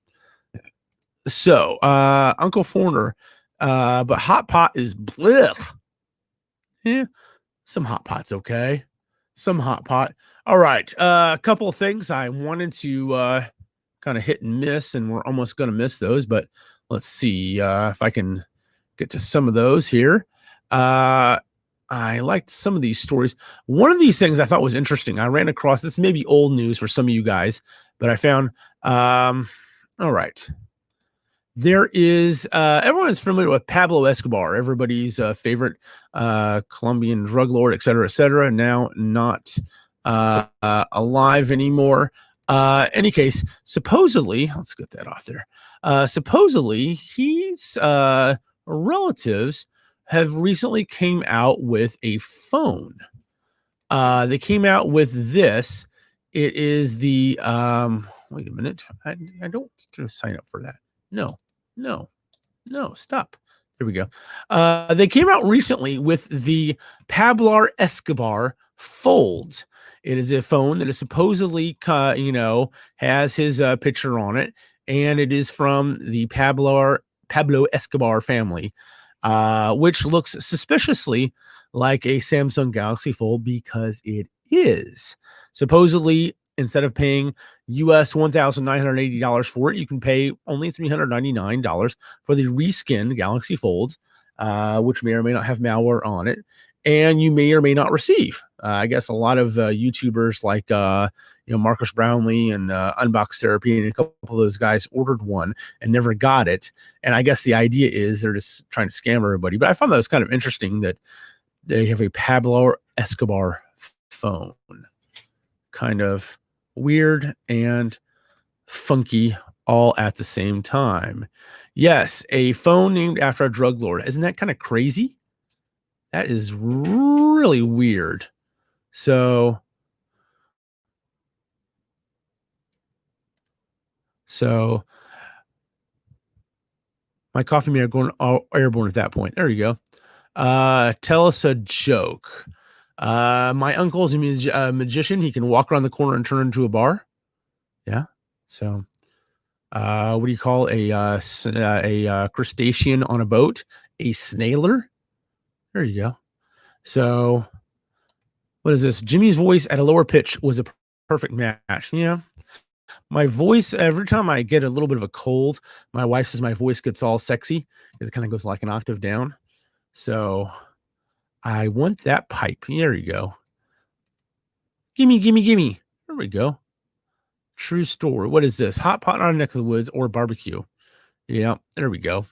So Uncle Foreigner, but hot pot is blech. Yeah, some hot pot's okay. Some hot pot. All right. A couple of things I wanted to kind of hit and miss, and we're almost going to miss those, but let's see if I can get to some of those here. I liked some of these stories. One of these things I thought was interesting. I ran across, this may be old news for some of you guys, but I found, all right. There is, everyone's familiar with Pablo Escobar, everybody's favorite Colombian drug lord, et cetera, now not alive anymore. Any case, supposedly, let's get that off there. Supposedly, his relatives have recently came out with a phone. They came out with this. It is the, wait a minute. I don't sign up for that. No, stop. There we go. They came out recently with the Pablo Escobar Fold. It is a phone that is supposedly, has his picture on it, and it is from the Pablo Escobar family, which looks suspiciously like a Samsung Galaxy Fold because it is. Supposedly, instead of paying US $1,980 for it, you can pay only $399 for the reskinned Galaxy Fold, which may or may not have malware on it, and you may or may not receive. I guess a lot of YouTubers like Marcus Brownlee and Unbox Therapy and a couple of those guys ordered one and never got it. And I guess the idea is they're just trying to scam everybody. But I found that was kind of interesting that they have a Pablo Escobar phone. Kind of weird and funky all at the same time. Yes, a phone named after a drug lord. Isn't that kind of crazy? That is really weird. So my coffee may have gone airborne at that point. There you go. Tell us a joke. My uncle's a magician. He can walk around the corner and turn into a bar. Yeah. So, what do you call a crustacean on a boat? A snailer. There you go. So, what is this? Jimmy's voice at a lower pitch was a perfect match. Yeah. My voice, every time I get a little bit of a cold, my wife says my voice gets all sexy. It kind of goes like an octave down. So, I want that pipe. There you go. Gimme. There we go. True story. What is this? Hot pot on a neck of the woods or barbecue? Yeah, there we go.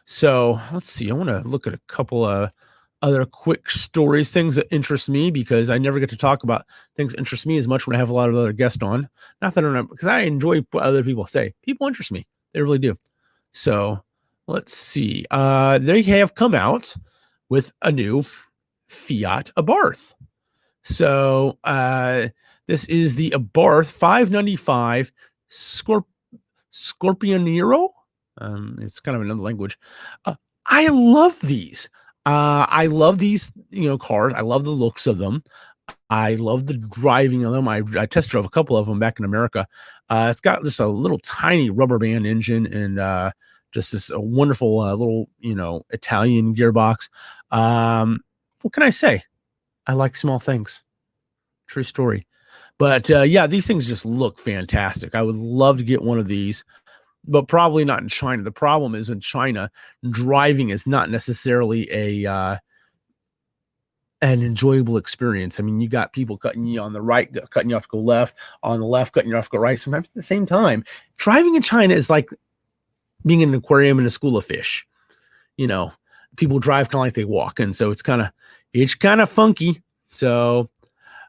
So let's see. I want to look at a couple of other quick stories, things that interest me, because I never get to talk about things that interest me as much when I have a lot of other guests on. Not that I don't, because I enjoy what other people say. People interest me. They really do. So let's see. They have come out with a new Fiat Abarth. So this is the Abarth 595 Scorpionero. It's kind of another language. I love these. I love these, cars. I love the looks of them. I love the driving of them. I test drove a couple of them back in America. It's got just a little tiny rubber band engine and just this wonderful little, Italian gearbox. What can I say? I like small things. True story. But yeah, these things just look fantastic. I would love to get one of these, but probably not in China. The problem is in China, driving is not necessarily an enjoyable experience. I mean, you got people cutting you on the right, cutting you off to go left, on the left, cutting you off to go right. Sometimes at the same time, driving in China is like being in an aquarium in a school of fish. People drive kind of like they walk. And so it's kind of funky. So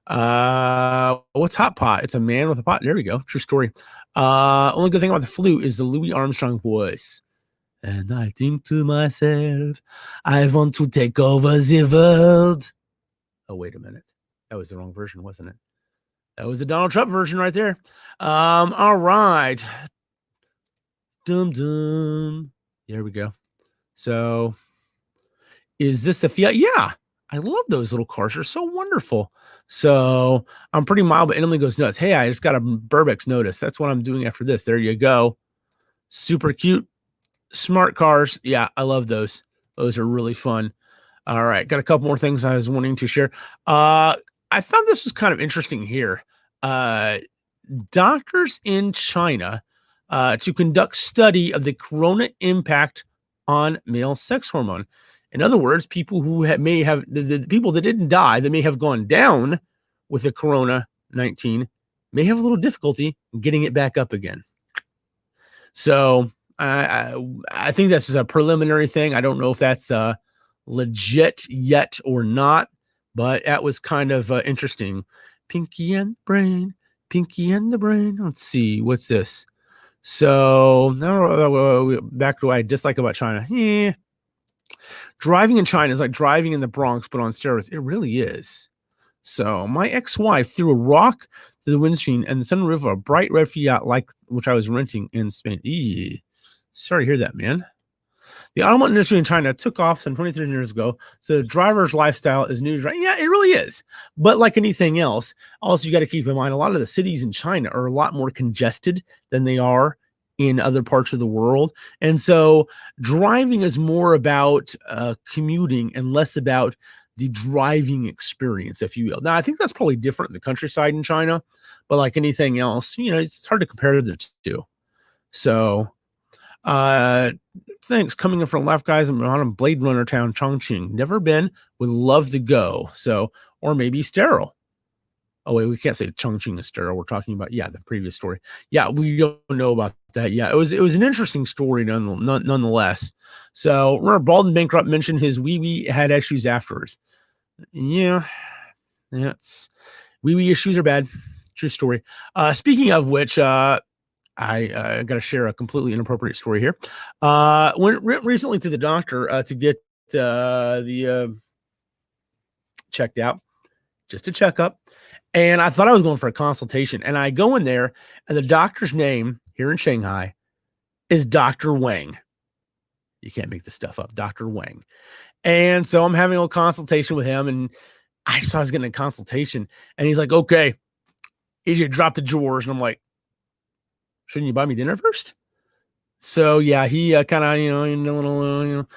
what's hot pot? It's a man with a pot. There we go. True story. Only good thing about the flute is the Louis Armstrong voice. And I think to myself, I want to take over the world. Oh, wait a minute. That was the wrong version, wasn't it? That was the Donald Trump version right there. All right. Dum dum. There we go. So is this the Fiat? Yeah. I love those little cars. They're so wonderful. So I'm pretty mild, but Emily goes nuts. Hey, I just got a Burbex notice. That's what I'm doing after this. There you go. Super cute. Smart cars. Yeah, I love those. Those are really fun. All right. Got a couple more things I was wanting to share. I thought this was kind of interesting here. Doctors in China to conduct study of the corona impact on male sex hormone. In other words, people who may have the people that didn't die, that may have gone down with the corona-19, may have a little difficulty getting it back up again. So I think that's just a preliminary thing. I don't know if that's legit yet or not, but that was kind of interesting. Pinky and the brain, Pinky and the brain. Let's see, what's this? So now back to what I dislike about China. Yeah. Driving in China is like driving in the Bronx, but on steroids. It really is. So my ex-wife threw a rock through the windscreen and the sunroof of a bright red Fiat, like which I was renting in Spain. Eee. Sorry to hear that, man. The automotive industry in China took off some 23 years ago, so the driver's lifestyle is new. Right? Yeah, it really is. But like anything else, also you got to keep in mind a lot of the cities in China are a lot more congested than they are in other parts of the world. And so driving is more about commuting and less about the driving experience, if you will. Now, I think that's probably different in the countryside in China, but like anything else, it's hard to compare the two. So thanks. Coming in from left, guys. I'm on Blade Runner Town, Chongqing. Never been, would love to go. So, or maybe sterile. Oh, wait, we can't say Chongqing is sterile. We're talking about, the previous story. Yeah, we don't know about that. Yeah, it was an interesting story nonetheless. So, remember, Bald Bankrupt mentioned his wee had issues afterwards. Yeah, that's wee issues are bad. True story. Speaking of which, I got to share a completely inappropriate story here. Went recently to the doctor to get the checked out, just a checkup. And I thought I was going for a consultation. And I go in there, and the doctor's name here in Shanghai is Dr. Wang. You can't make this stuff up, Dr. Wang. And so I'm having a consultation with him, and I just thought I was getting a consultation. And he's like, okay, you drop the drawers. And I'm like, shouldn't you buy me dinner first? So yeah, he kind of, in a little,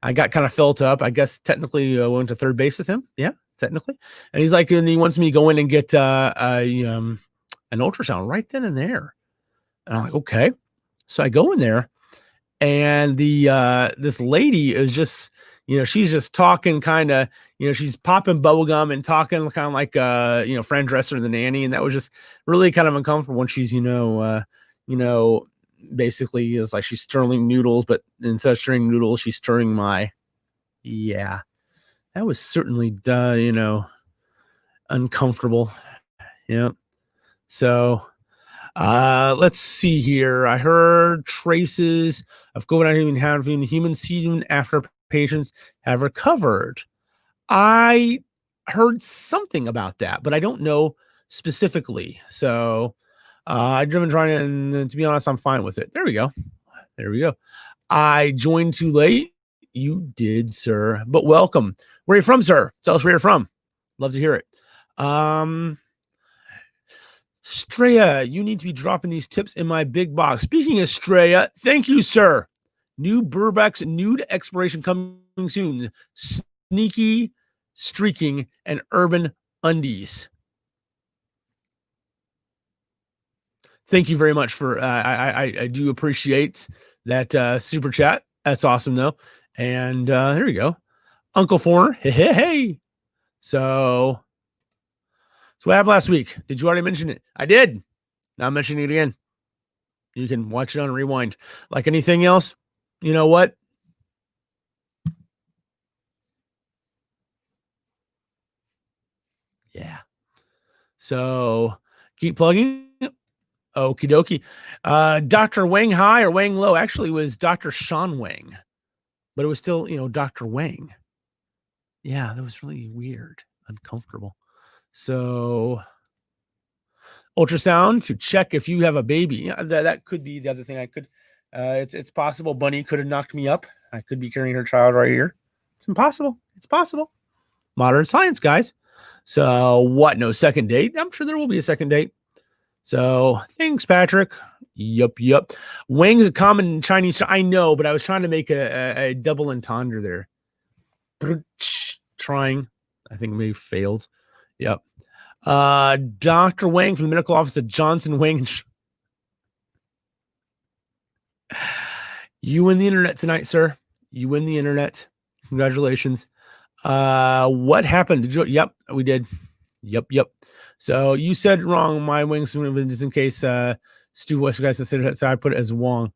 I got kind of felt up. I guess technically went to third base with him. Yeah, technically. And he's like, and he wants me to go in and get an ultrasound right then and there. And I'm like, okay. So I go in there, and the this lady is just, she's just talking kind of, she's popping bubblegum and talking kind of like, Fran Dresser, the nanny. And that was just really kind of uncomfortable when she's, basically is like she's stirring noodles, but instead of stirring noodles, she's stirring my, yeah, that was certainly, uncomfortable. Yeah. So, let's see here. I heard traces of COVID-19 having human semen after patients have recovered. I heard something about that, but I don't know specifically. So I've been trying to, and to be honest, I'm fine with it. There we go. There we go. I joined too late. You did, sir. But welcome. Where are you from, sir? Tell us where you're from. Love to hear it. Straya, you need to be dropping these tips in my big box. Speaking of Straya, thank you, sir. New Burbeck's nude exploration coming soon. Sneaky, streaking, and urban undies. Thank you very much for. I do appreciate that super chat. That's awesome, though. And there you go, Uncle Foreigner. Hey. So what happened last week? Did you already mention it? I did. Now I'm mentioning it again. You can watch it on rewind. Like anything else, you know what? Yeah. So keep plugging. Okie dokie. Dr. Wang High or Wang Low actually was Dr. Sean Wang, but it was still, Dr. Wang. Yeah, that was really weird, uncomfortable. So ultrasound to check if you have a baby. Yeah, that could be the other thing. I could, it's possible Bunny could have knocked me up. I could be carrying her child right here. It's impossible. It's possible. Modern science, guys. So what? No second date? I'm sure there will be a second date. So thanks, Patrick. Yup. Wang's a common Chinese. I know, but I was trying to make a double entendre there. Trying. I think maybe failed. Yep. Dr. Wang from the medical office at Johnson Wang. You win the internet tonight, sir. You win the internet. Congratulations. What happened? Did you? Yep, we did. Yep. So you said wrong. My wings, just in case Stu West guys said it, so I put it as Wong.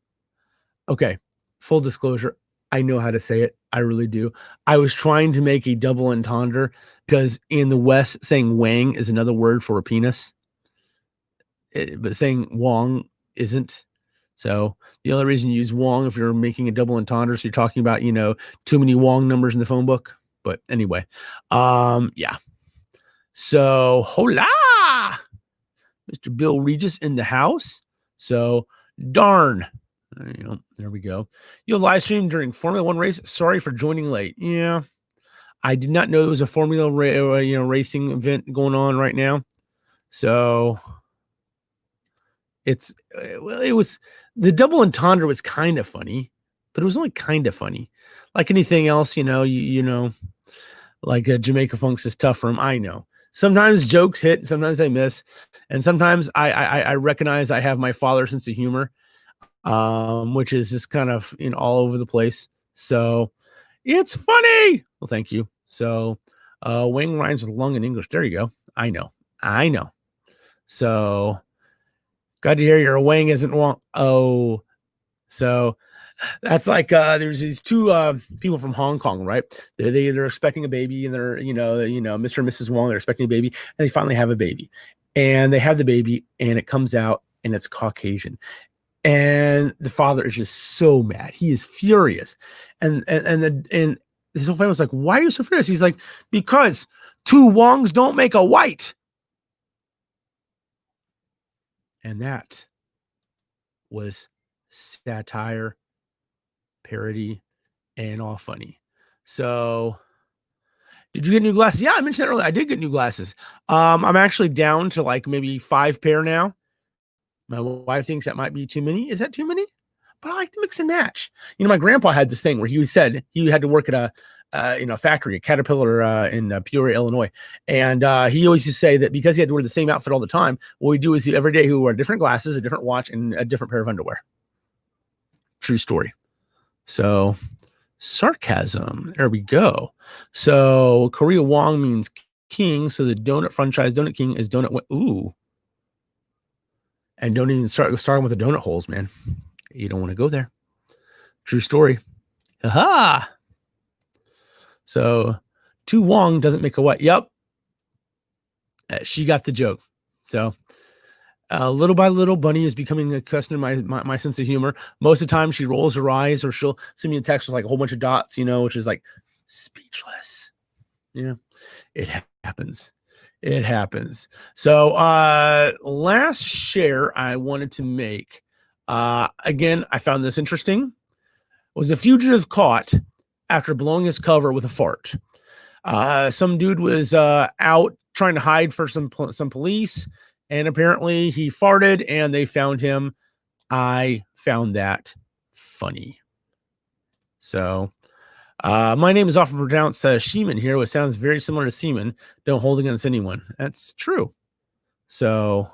Okay. Full disclosure. I know how to say it. I really do. I was trying to make a double entendre because in the West, saying Wang is another word for a penis, but saying Wong isn't. So the only reason you use Wong if you're making a double entendre, so you're talking about, too many Wong numbers in the phone book. But anyway, yeah. So hola, Mr. Bill Regis in the house. So darn. There we go. You'll live stream during Formula One race. Sorry for joining late. Yeah, I did not know there was a Formula racing event going on right now. So it was the double entendre was kind of funny, but it was only kind of funny. Like anything else, like Jamaica Funk's is tough for him. I know. Sometimes jokes hit, sometimes I miss, and sometimes I recognize I have my father's sense of humor. Which is just kind of all over the place. So it's funny. Well, thank you. So Wang rhymes with lung in English. There you go. I know. So glad to hear your Wang isn't Wong. Oh, so that's like there's these two people from Hong Kong, right? They're expecting a baby, and they're Mr. and Mrs. Wong, they're expecting a baby, and they finally have a baby, and they have the baby, and it comes out, and it's Caucasian. And the father is just so mad. He is furious. And his whole family was like, why are you so furious? He's like, because two Wongs don't make a white. And that was satire, parody, and all funny. So did you get new glasses? Yeah, I mentioned that earlier. I did get new glasses. I'm actually down to like maybe 5 pair now. My wife thinks that might be too many. Is that too many? But I like to mix and match. My grandpa had this thing where he said he had to work at a factory, a Caterpillar in Peoria, Illinois. And he always used to say that because he had to wear the same outfit all the time, what we do is every day he would wear different glasses, a different watch, and a different pair of underwear. True story. So sarcasm. There we go. So Korea Wong means king. So the donut franchise Donut King is donut. Ooh. And don't even start with the donut holes, man. You don't want to go there. True story. Aha. So two Wong doesn't make a what? Yep. She got the joke. So little by little, Bunny is becoming accustomed to my sense of humor. Most of the time, she rolls her eyes, or she'll send me a text with like a whole bunch of dots, which is like speechless. Yeah, it happens. It happens. So last share I wanted to make, again, I found this interesting, was a fugitive caught after blowing his cover with a fart. Some dude was out trying to hide for some police, and apparently he farted and they found him. I found that funny. So my name is often pronounced Sheeman here, which sounds very similar to semen. Don't hold against anyone. That's true. So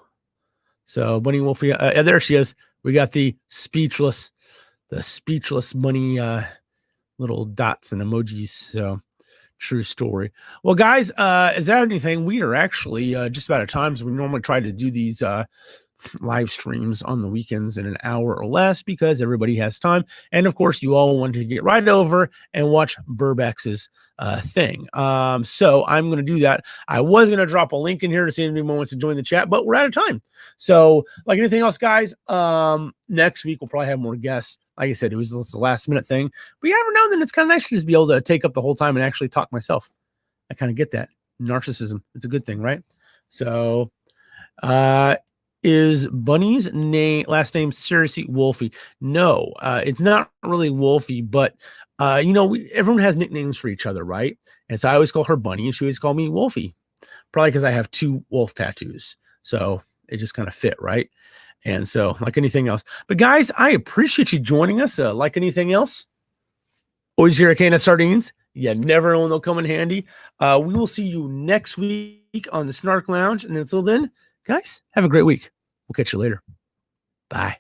Bunny Wolfie, there she is. We got the speechless Bunny little dots and emojis. So true story. Well, guys, is that anything? We are actually just about at times. We normally try to do these live streams on the weekends in an hour or less because everybody has time. And of course, you all want to get right over and watch Burbex's thing. So I'm going to do that. I was going to drop a link in here to see if anyone wants to join the chat, but we're out of time. So like anything else, guys, next week we'll probably have more guests. Like I said, it was the last minute thing, but every now and then it's kind of nice to just be able to take up the whole time and actually talk myself. I kind of get that. Narcissism. It's a good thing, right? So, is Bunny's last name seriously Wolfie? No, it's not really Wolfie, but everyone has nicknames for each other, right? And so I always call her Bunny and she always call me Wolfie, probably because I have 2 wolf tattoos. So it just kind of fit, right? And so like anything else, but guys, I appreciate you joining us. Like anything else, always hear a can of sardines. You never know when they'll come in handy. We will see you next week on the Snark Lounge. And until then, guys, have a great week. We'll catch you later. Bye.